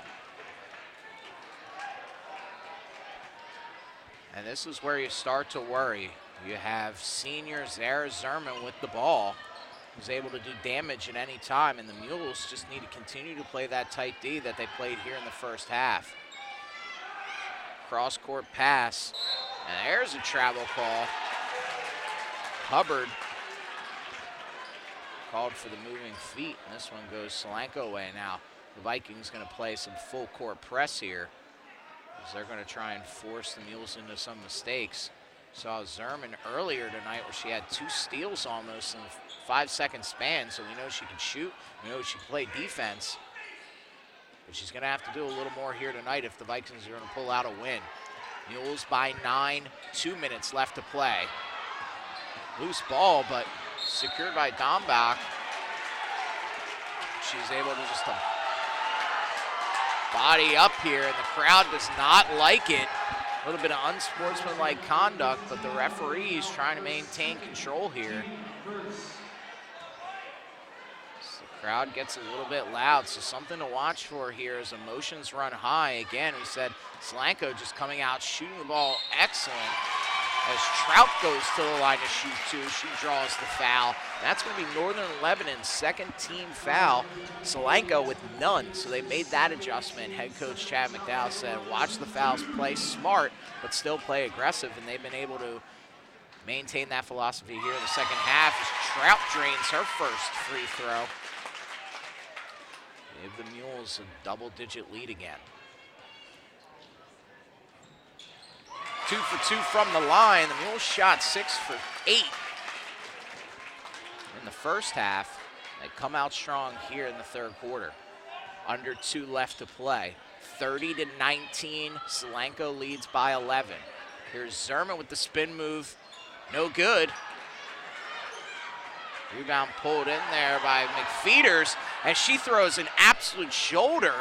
And this is where you start to worry. You have senior Zara Zerman with the ball, who's able to do damage at any time, and the Mules just need to continue to play that tight D that they played here in the first half. Cross-court pass, and there's a travel call. Hubbard called for the moving feet, and this one goes Solanco way. Now the Vikings going to play some full court press here, as they're going to try and force the Mules into some mistakes. Saw Zerman earlier tonight where she had 2 steals almost in a 5-second span, so we know she can shoot, we know she can play defense, but she's going to have to do a little more here tonight if the Vikings are going to pull out a win. Mules by 9, 2 minutes left to play. Loose ball, but secured by Dombach. She's able to just body up here, and the crowd does not like it. A little bit of unsportsmanlike conduct, but the referee's trying to maintain control here. So the Crowd gets a little bit loud, so something to watch for here as emotions run high. Again, we said Solanco just coming out, shooting the ball excellent. As Trout goes to the line to shoot two, she draws the foul. That's going to be Northern Lebanon's second team foul. Solanco with none, so they made that adjustment. Head coach Chad McDowell said, watch the fouls, play smart, but still play aggressive, and they've been able to maintain that philosophy here in the second half as Trout drains her first free throw. Give the Mules a double-digit lead again. 2 for 2 from the line. The Mules shot 6 for 8 in the first half. They come out strong here in the third quarter. Under 2 left to play. 30-19, Solanco leads by 11. Here's Zerman with the spin move. No good. Rebound pulled in there by McFeeters, and she throws an absolute shoulder.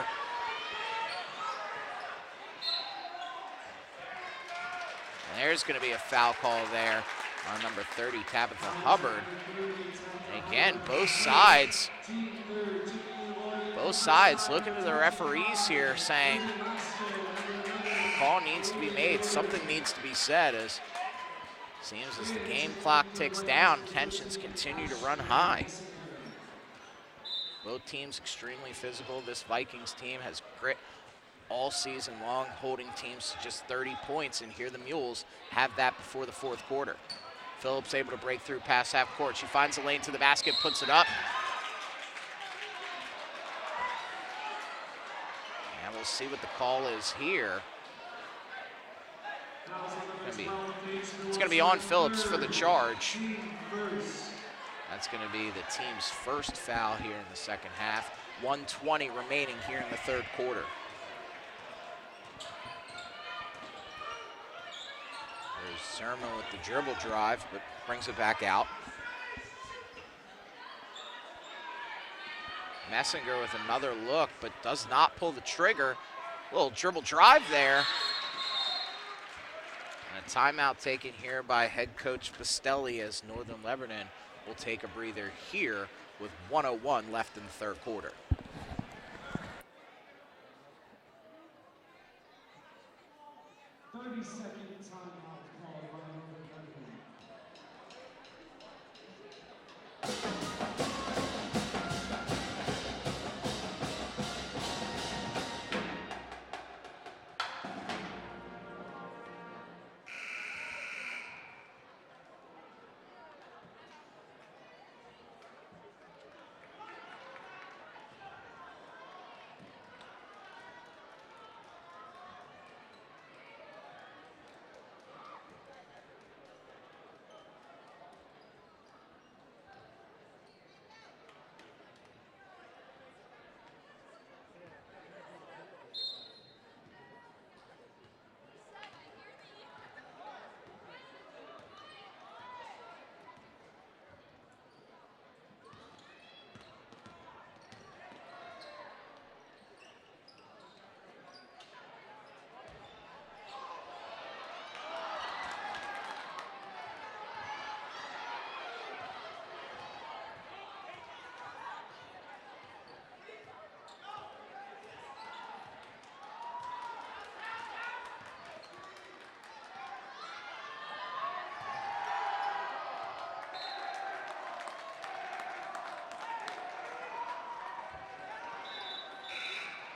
And there's going to be a foul call there on number 30, Tabitha Hubbard. And again, both sides looking to the referees here saying the call needs to be made. Something needs to be said as seems as the game clock ticks down, tensions continue to run high. Both teams extremely physical. This Vikings team has grit all season long, holding teams to just 30 points, and here the Mules have that before the fourth quarter. Phillips able to break through past half court. She finds the lane to the basket, puts it up. And we'll see what the call is here. It's going to be on Phillips for the charge. That's going to be the team's first foul here in the second half. 1:20 remaining here in the third quarter. There's Zerman with the dribble drive, but brings it back out. Messinger with another look, but does not pull the trigger. Little dribble drive there. And a timeout taken here by head coach Pastelli as Northern Lebanon will take a breather here with 1:01 left in the third quarter.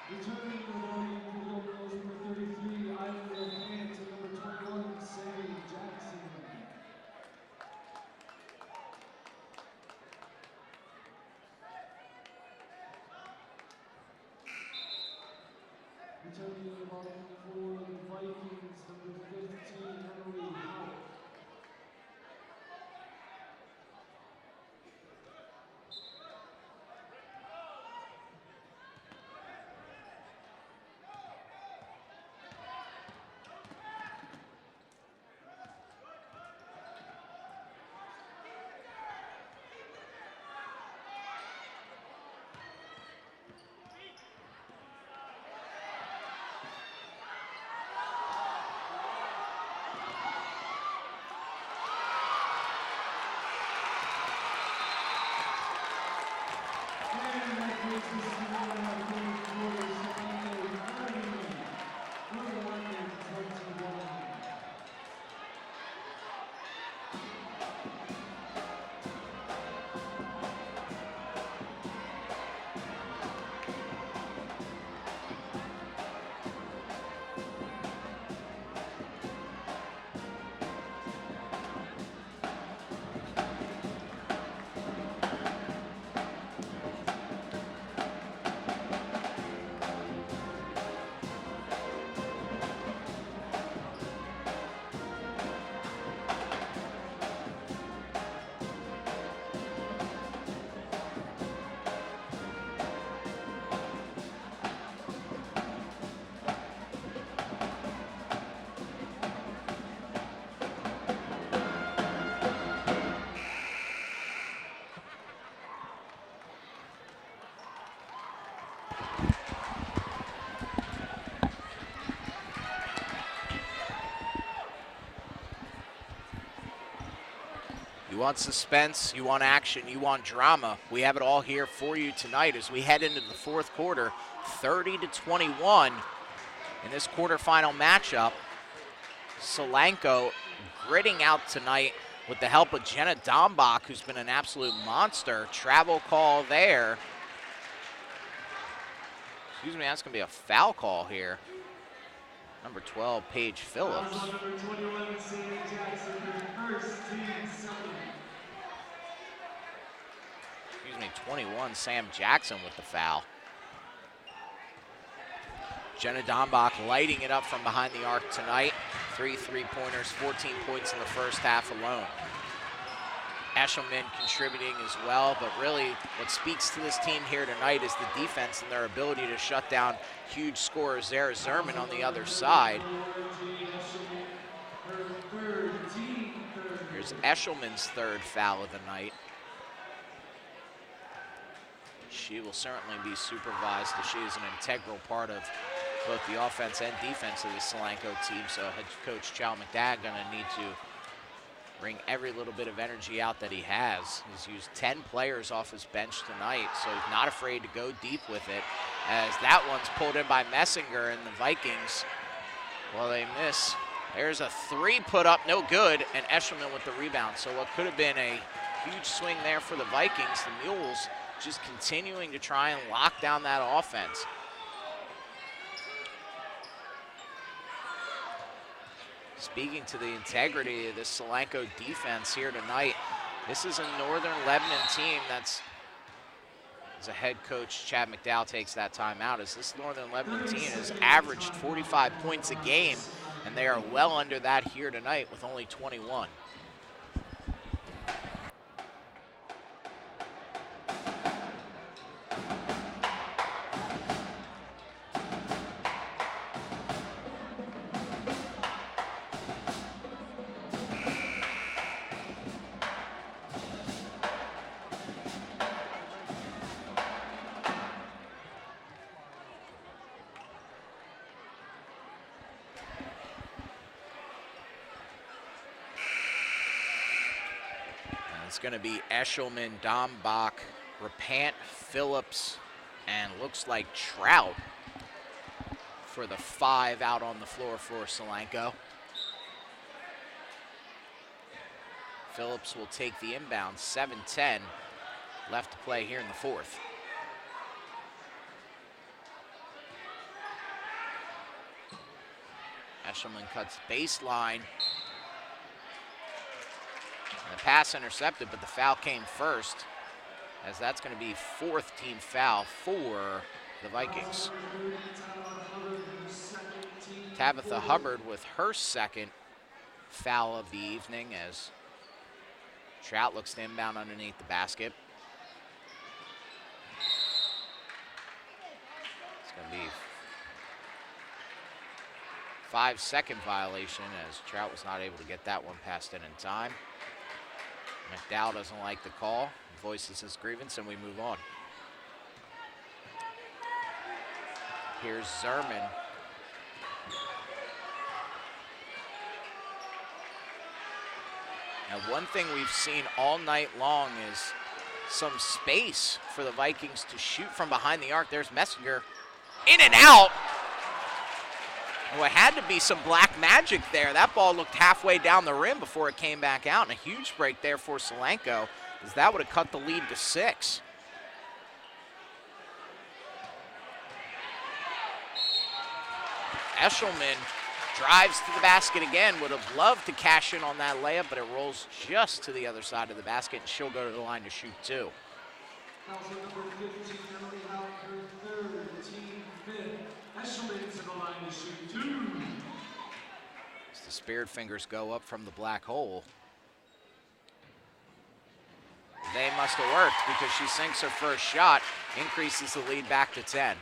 Returning the volume for the Golden Eagles, number 33, Island of Hands, and number 21, Sammy Jackson. Returning the volume for the Vikings, number 15, Emily Howard. You want suspense, you want action, you want drama. We have it all here for you tonight as we head into the fourth quarter, 30-21 in this quarterfinal matchup. Solanco gritting out tonight with the help of Jenna Dombach, who's been an absolute monster. Travel call there. Excuse me, that's going to be a foul call here. Number 12, Paige Phillips. Number 21, Sam Jackson, first team second. Excuse me, 21, Sam Jackson with the foul. Jenna Dombach lighting it up from behind the arc tonight. 3 3-pointers, 14 points in the first half alone. Eshelman contributing as well, but really what speaks to this team here tonight is the defense and their ability to shut down huge scorers there. Zerman on the other side. Here's Eshelman's third foul of the night. She will certainly be supervised as she is an integral part of both the offense and defense of the Solanco team, so head coach Chow McDad going to need to bring every little bit of energy out that he has. He's used 10 players off his bench tonight, so he's not afraid to go deep with it, as that one's pulled in by Messinger and the Vikings. Well, they miss. There's a 3 put up, no good, and Eshelman with the rebound. So what could have been a huge swing there for the Vikings, the Mules just continuing to try and lock down that offense. Speaking to the integrity of this Solanco defense here tonight, this is a Northern Lebanon team that's, as a head coach, Chad McDowell takes that time out, as this Northern Lebanon team has averaged 45 points a game, and they are well under that here tonight with only 21. It's going to be Eshelman, Dombach, Rapant, Phillips, and looks like Trout for the 5 out on the floor for Solanco. Phillips will take the inbound, 7-10 left to play here in the fourth. Eshelman cuts baseline. And the pass intercepted, but the foul came first, as that's going to be 4th team foul for the Vikings. Tabitha Hubbard with her 2nd foul of the evening, as Trout looks to inbound underneath the basket. It's going to be 5-second violation, as Trout was not able to get that one passed in time. McDowell doesn't like the call, voices his grievance, and we move on. Here's Zerman. Now, one thing we've seen all night long is some space for the Vikings to shoot from behind the arc. There's Messenger. In and out. Oh, it had to be some black magic there. That ball looked halfway down the rim before it came back out, and a huge break there for Solanco, as that would have cut the lead to 6. Eshelman drives to the basket again. Would have loved to cash in on that layup, but it rolls just to the other side of the basket, and she'll go to the line to shoot 2. Also number 15, Emily Howard, her third, team fifth. Eshelman to the line to shoot 2. As the Spirit Fingers go up from the black hole. They must have worked because she sinks her first shot, increases the lead back to 10.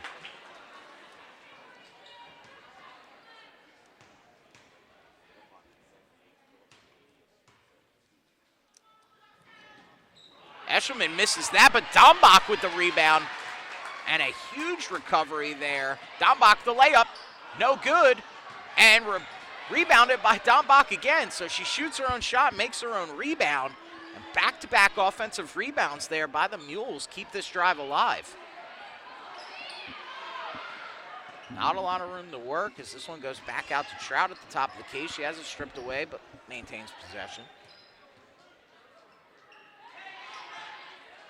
Eshelman misses that, but Dombach with the rebound. And a huge recovery there. Dombach the layup, no good. And rebounded by Dombach again. So she shoots her own shot, makes her own rebound. And back-to-back offensive rebounds there by the Mules keep this drive alive. Not a lot of room to work as this one goes back out to Trout at the top of the key. She has it stripped away, but maintains possession.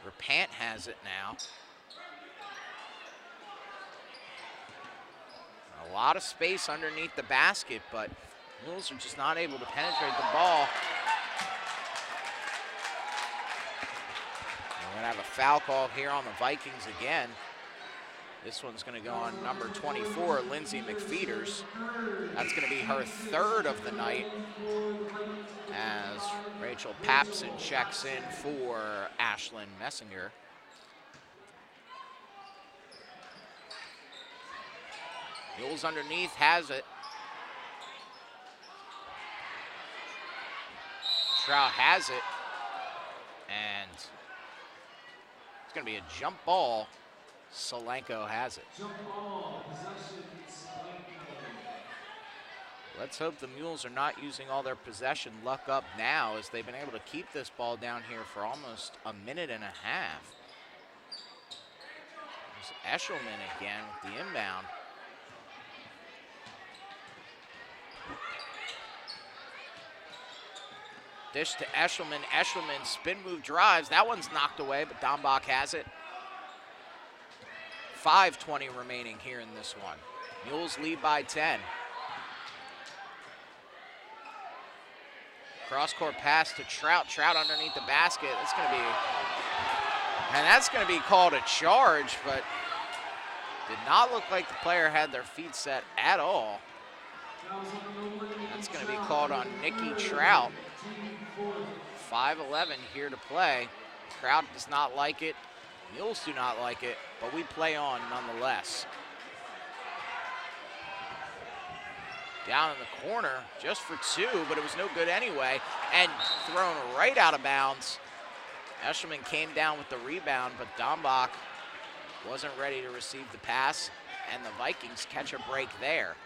Repant has it now. A lot of space underneath the basket, but Mules are just not able to penetrate the ball. We're gonna have a foul call here on the Vikings again. This one's gonna go on number 24, Lindsay McFeeters. That's gonna be her third of the night as Rachel Papson checks in for Ashlyn Messinger. Mules underneath has it. Trout has it. And it's going to be a jump ball. Solanco has it. Jump ball, possession, Solanco. Let's hope the Mules are not using all their possession luck up now, as they've been able to keep this ball down here for almost a minute and a half. There's Eshelman again with the inbound. Dish to Eshelman. Eshelman spin move drives. That one's knocked away, but Dombach has it. 5:20 remaining here in this one. Mules lead by 10. Cross-court pass to Trout. Trout underneath the basket. That's going to be called a charge, but did not look like the player had their feet set at all. That's going to be called on Nikki Trout. 5:11 here to play. Crowd does not like it. Mules do not like it, but we play on nonetheless. Down in the corner, just for 2, but it was no good anyway, and thrown right out of bounds. Eshelman came down with the rebound, but Dombach wasn't ready to receive the pass, and the Vikings catch a break there.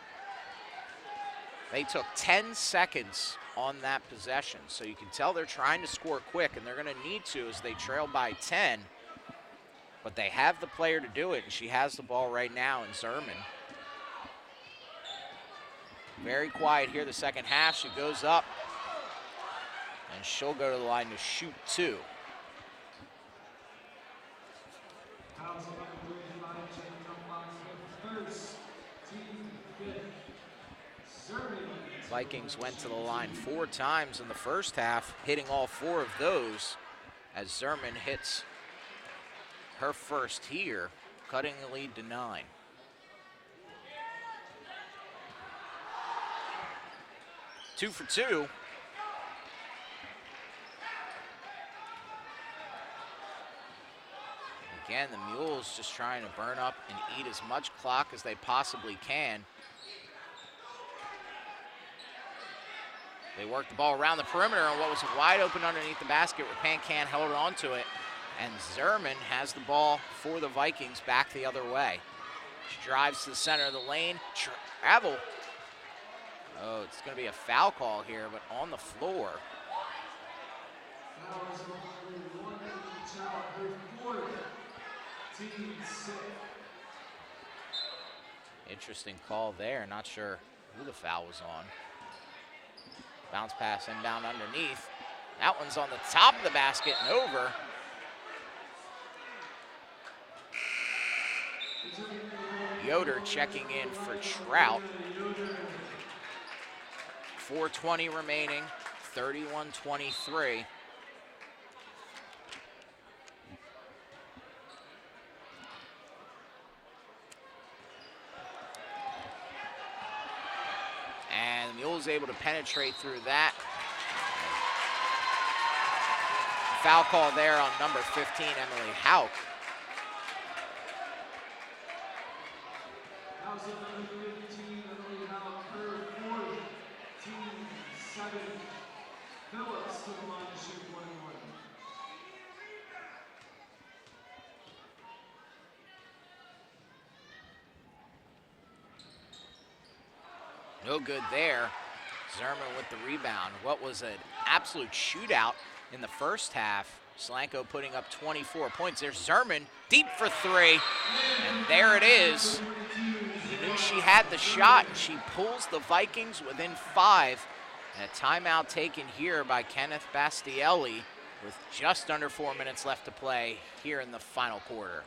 They took 10 seconds on that possession, so you can tell they're trying to score quick, and they're going to need to as they trail by 10. But they have the player to do it, and she has the ball right now in Zerman. Very quiet here the second half. She goes up, and she'll go to the line to shoot 2. Vikings went to the line 4 times in the first half, hitting all 4 of those as Zerman hits her first here, cutting the lead to 9. Two for 2. Again, the Mules just trying to burn up and eat as much clock as they possibly can. They work the ball around the perimeter on what was wide open underneath the basket. Repant held on to it. And Zerman has the ball for the Vikings back the other way. She drives to the center of the lane. Travel. Oh, it's going to be a foul call here, but on the floor. serve on her fourth team save. Interesting call there. Not sure who the foul was on. Bounce pass inbound underneath. That one's on the top of the basket and over. Yoder checking in for Trout. 4:20 remaining, 31-23. And the Mules able to penetrate through that. Foul call there on number 15, Emily Hauk. Fouls on number 15, Emily Hauk, her fourth, team 7. Phillips to the line to shoot 1-1. No good there. Zerman with the rebound. What was an absolute shootout in the first half. Solanco putting up 24 points. There's Zerman deep for three, and there it is. You knew she had the shot, and she pulls the Vikings within 5. And a timeout taken here by Kenneth Bastielli with just under 4 minutes left to play here in the final quarter.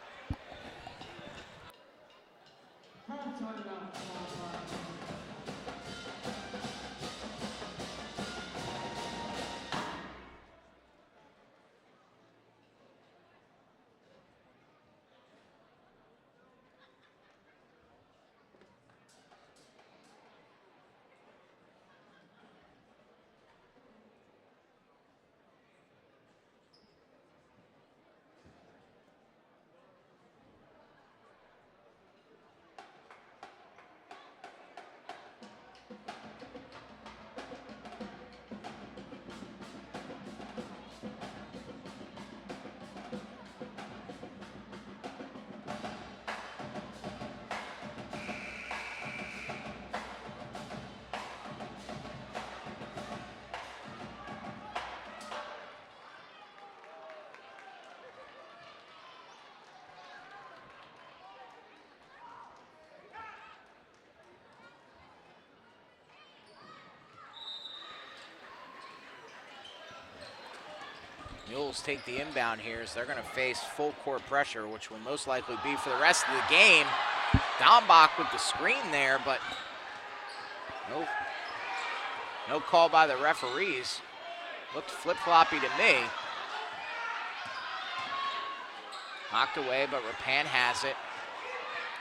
Mules take the inbound here as they're going to face full court pressure, which will most likely be for the rest of the game. Dombach with the screen there, but no call by the referees. Looked flip-floppy to me. Knocked away, but Rappan has it.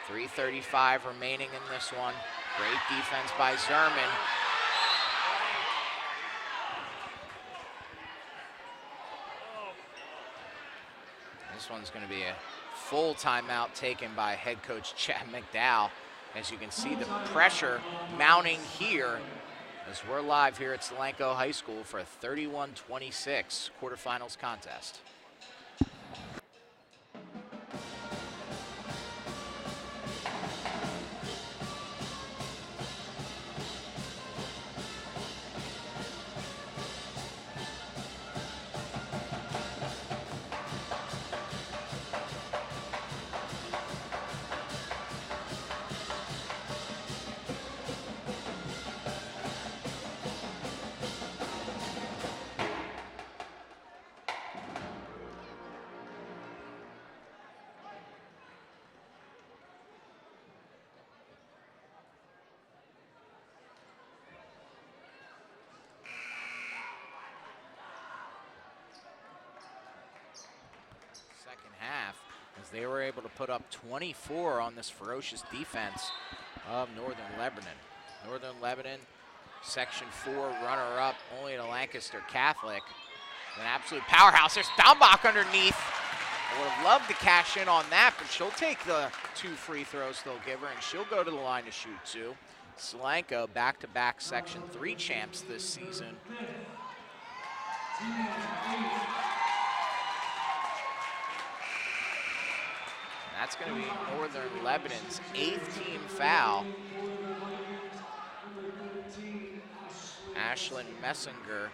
3:35 remaining in this one. Great defense by Zerman. This one's going to be a full timeout taken by head coach Chad McDowell. As you can see, the pressure mounting here as we're live here at Solanco High School for a 31-26 quarterfinals contest. Second half, as they were able to put up 24 on this ferocious defense of Northern Lebanon. Northern Lebanon, Section 4 runner-up, only to Lancaster Catholic. An absolute powerhouse. There's Dombach underneath. I would have loved to cash in on that, but she'll take the 2 free throws they'll give her, and she'll go to the line to shoot 2. Solanco back-to-back Section 3 champs this season. That's going to be Northern Lebanon's 8th team foul. Ashlyn Messinger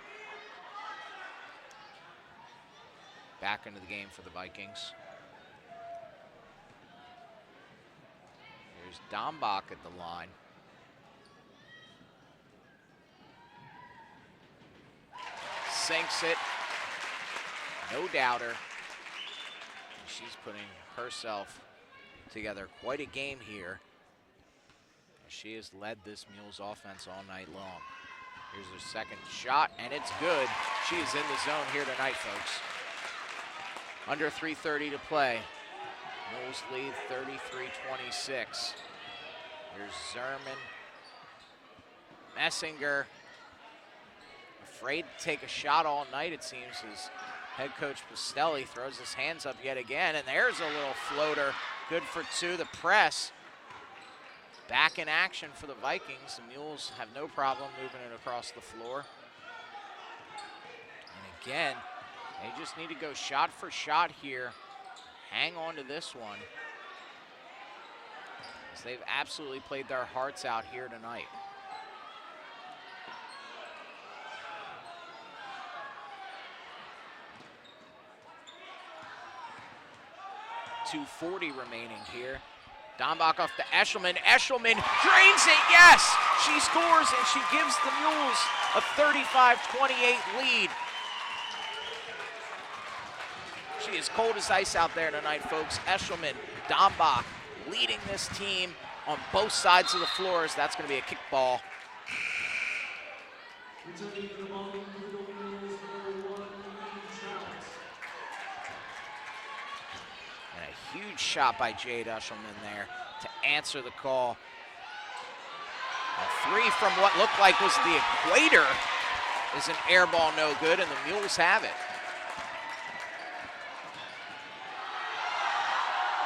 back into the game for the Vikings. Here's Dombach at the line. Sinks it. No doubter. She's putting herself together quite a game here. She has led this Mules offense all night long. Here's her second shot, and it's good. She is in the zone here tonight, folks. Under 3:30 to play. Mules lead 33-26. Here's Zerman. Messinger. Afraid to take a shot all night, it seems, as head coach Pastelli throws his hands up yet again, and there's a little floater. Good for two. The press. Back in action for the Vikings. The Mules have no problem moving it across the floor. And again, they just need to go shot for shot here. Hang on to this one, as they've absolutely played their hearts out here tonight. .240 remaining here. Dombach off to Eshelman. Eshelman drains it, yes! She scores, and she gives the Mules a 35-28 lead. She is cold as ice out there tonight, folks. Eshelman, Dombach leading this team on both sides of the floors. That's going to be a kickball. And a huge shot by Jade Eshelman there to answer the call. A three from what looked like was the equator is an air ball, no good, and the Mules have it.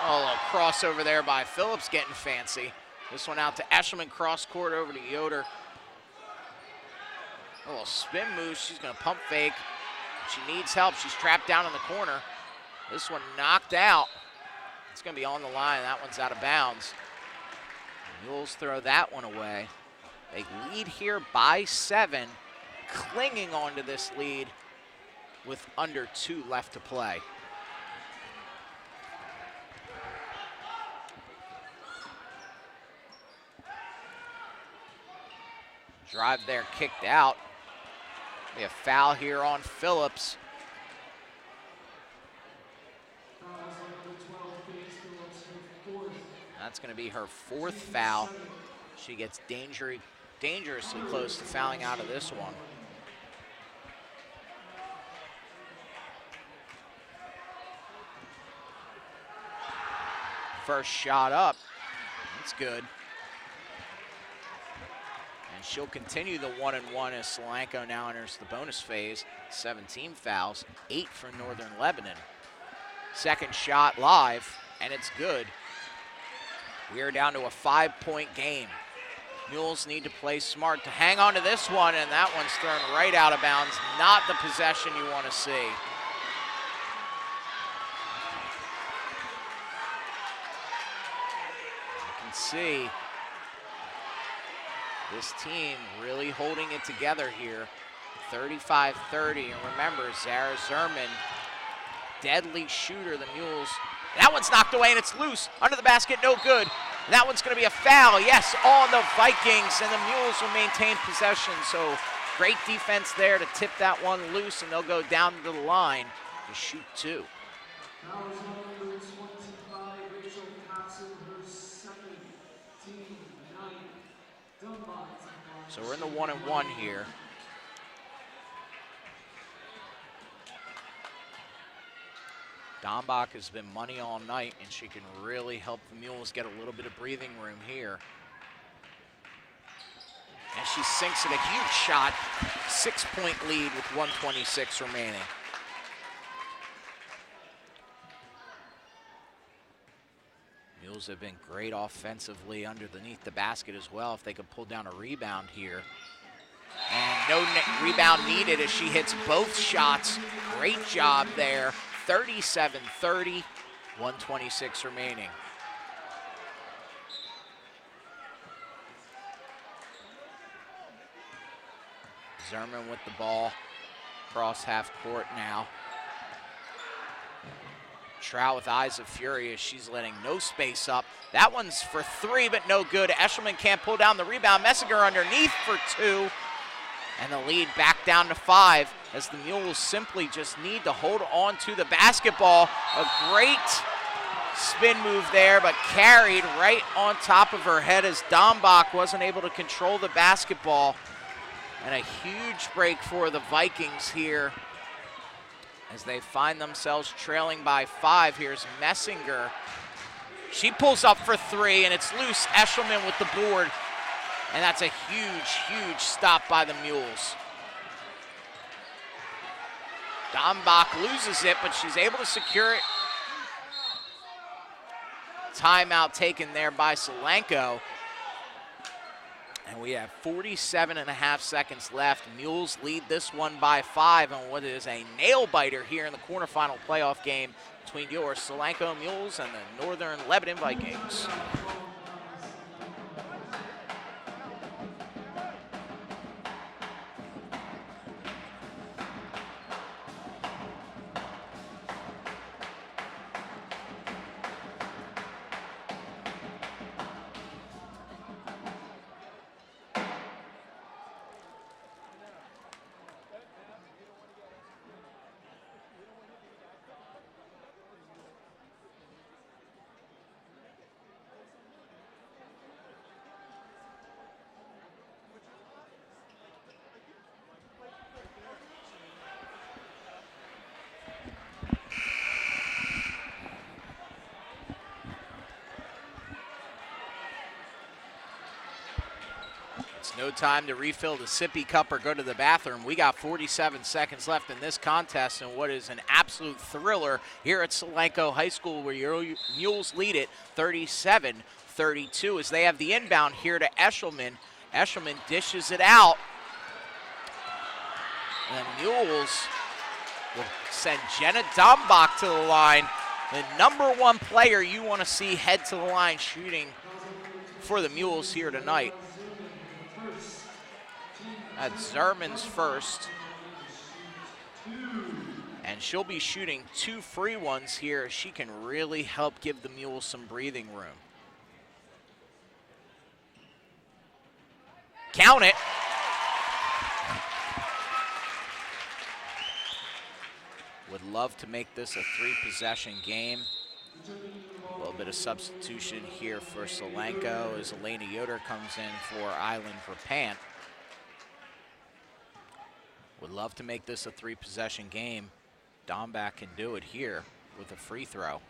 Oh, a little crossover there by Phillips, getting fancy. This one out to Eshelman, cross court over to Yoder. A little spin move, she's gonna pump fake. She needs help, she's trapped down in the corner. This one knocked out. It's gonna be on the line, that one's out of bounds. The Mules throw that one away. They lead here by 7, clinging onto this lead with under 2 left to play. Drive there, kicked out. Be a foul here on Phillips. That's going to be her 4th foul. She gets dangerously close to fouling out of this one. First shot up. That's good. And she'll continue the 1-and-1 as Solanco now enters the bonus phase. 17 fouls, 8 for Northern Lebanon. Second shot live, and it's good. We are down to a 5-point game. Mules need to play smart to hang on to this one, and that one's thrown right out of bounds. Not the possession you want to see. You can see this team really holding it together here. 35-30, and remember, Zara Zerman, deadly shooter, the Mules. That one's knocked away, and it's loose. Under the basket, no good. And that one's going to be a foul, yes, on the Vikings, and the Mules will maintain possession. So great defense there to tip that one loose, and they'll go down to the line to shoot 2. So we're in the 1-and-1 here. Dombach has been money all night, and she can really help the Mules get a little bit of breathing room here. And she sinks it, a huge shot. 6-point lead with 1:26 remaining. Mules have been great offensively underneath the basket as well if they could pull down a rebound here. And no rebound needed as she hits both shots. Great job there. 37-30, 1:26 remaining. Zerman with the ball, cross half court now. Trout with eyes of fury as she's letting no space up. That one's for 3, but no good. Eshelman can't pull down the rebound. Messinger underneath for 2. And the lead back down to 5 as the Mules simply just need to hold on to the basketball. A great spin move there, but carried right on top of her head as Dombach wasn't able to control the basketball. And a huge break for the Vikings here as they find themselves trailing by 5. Here's Messinger. She pulls up for 3, and it's loose. Eshelman with the board. And that's a huge, huge stop by the Mules. Dombach loses it, but she's able to secure it. Timeout taken there by Solanco. And we have 47.5 seconds left. Mules lead this one by 5 on what is a nail-biter here in the quarterfinal playoff game between your Solanco Mules and the Northern Lebanon Vikings. No time to refill the sippy cup or go to the bathroom. We got 47 seconds left in this contest and what is an absolute thriller here at Solanco High School where your Mules lead it 37-32 as they have the inbound here to Eshelman. Eshelman dishes it out. And the Mules will send Jenna Dombach to the line. The #1 player you want to see head to the line shooting for the Mules here tonight. That's Zerman's first. And she'll be shooting 2 free ones here. She can really help give the Mules some breathing room. Count it. Would love to make this a 3-possession game. A little bit of substitution here for Solanco as Elena Yoder comes in for Island Rapant. Would love to make this a 3-possession game. Dombach can do it here with a free throw.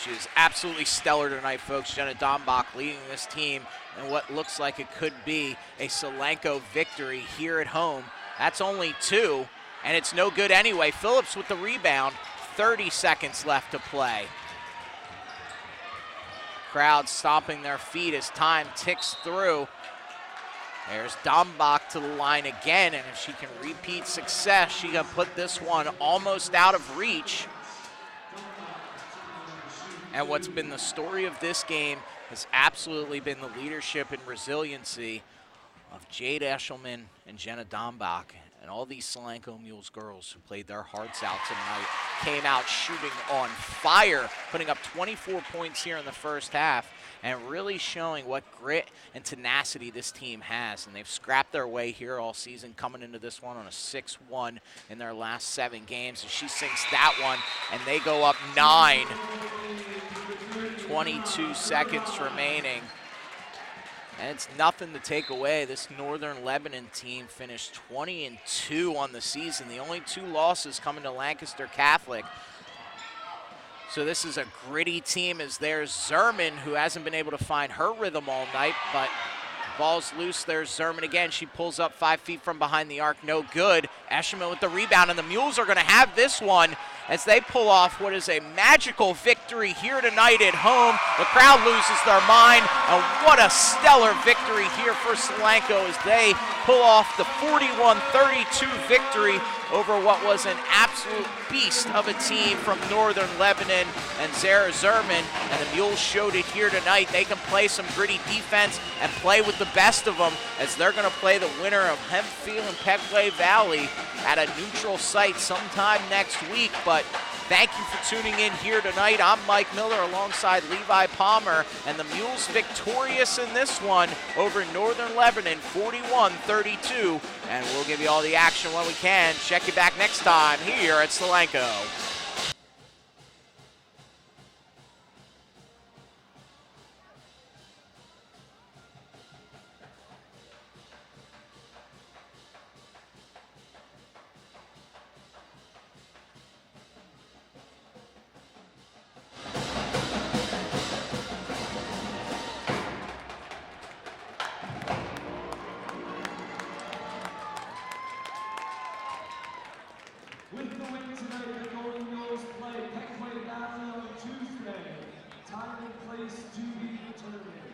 She is absolutely stellar tonight, folks. Jenna Dombach leading this team in what looks like it could be a Solanco victory here at home. That's only 2, and it's no good anyway. Phillips with the rebound, 30 seconds left to play. Crowd stomping their feet as time ticks through. There's Dombach to the line again, and if she can repeat success, she can put this one almost out of reach. And what's been the story of this game has absolutely been the leadership and resiliency of Jade Eshelman and Jenna Dombach. And all these Solanco Mules girls who played their hearts out tonight came out shooting on fire, putting up 24 points here in the first half and really showing what grit and tenacity this team has. And they've scrapped their way here all season, coming into this one on a 6-1 in their last 7 games. And she sinks that one, and they go up 9. 22 seconds remaining. And it's nothing to take away. This Northern Lebanon team finished 20-2 on the season. The only 2 losses coming to Lancaster Catholic. So this is a gritty team as there's Zerman, who hasn't been able to find her rhythm all night, but ball's loose. There's Zerman again. She pulls up 5 feet from behind the arc. No good. Eshelman with the rebound, and the Mules are going to have this one as they pull off what is a magical victory here tonight at home. The crowd loses their mind, and what a stellar victory here for Solanco as they pull off the 41-32 victory over what was an absolute beast of a team from Northern Lebanon and Zara Zerman. And the Mules showed it here tonight. They can play some gritty defense and play with the best of them, as they're going to play the winner of Hempfield and Pegway Valley at a neutral site sometime next week. But thank you for tuning in here tonight. I'm Mike Miller alongside Levi Palmer, and the Mules victorious in this one over Northern Lebanon, 41-32. And we'll give you all the action when we can. Check you back next time here at Solanco. With the win tonight, the Golden Mules play Pegway Valley on Tuesday. Time and place to be determined.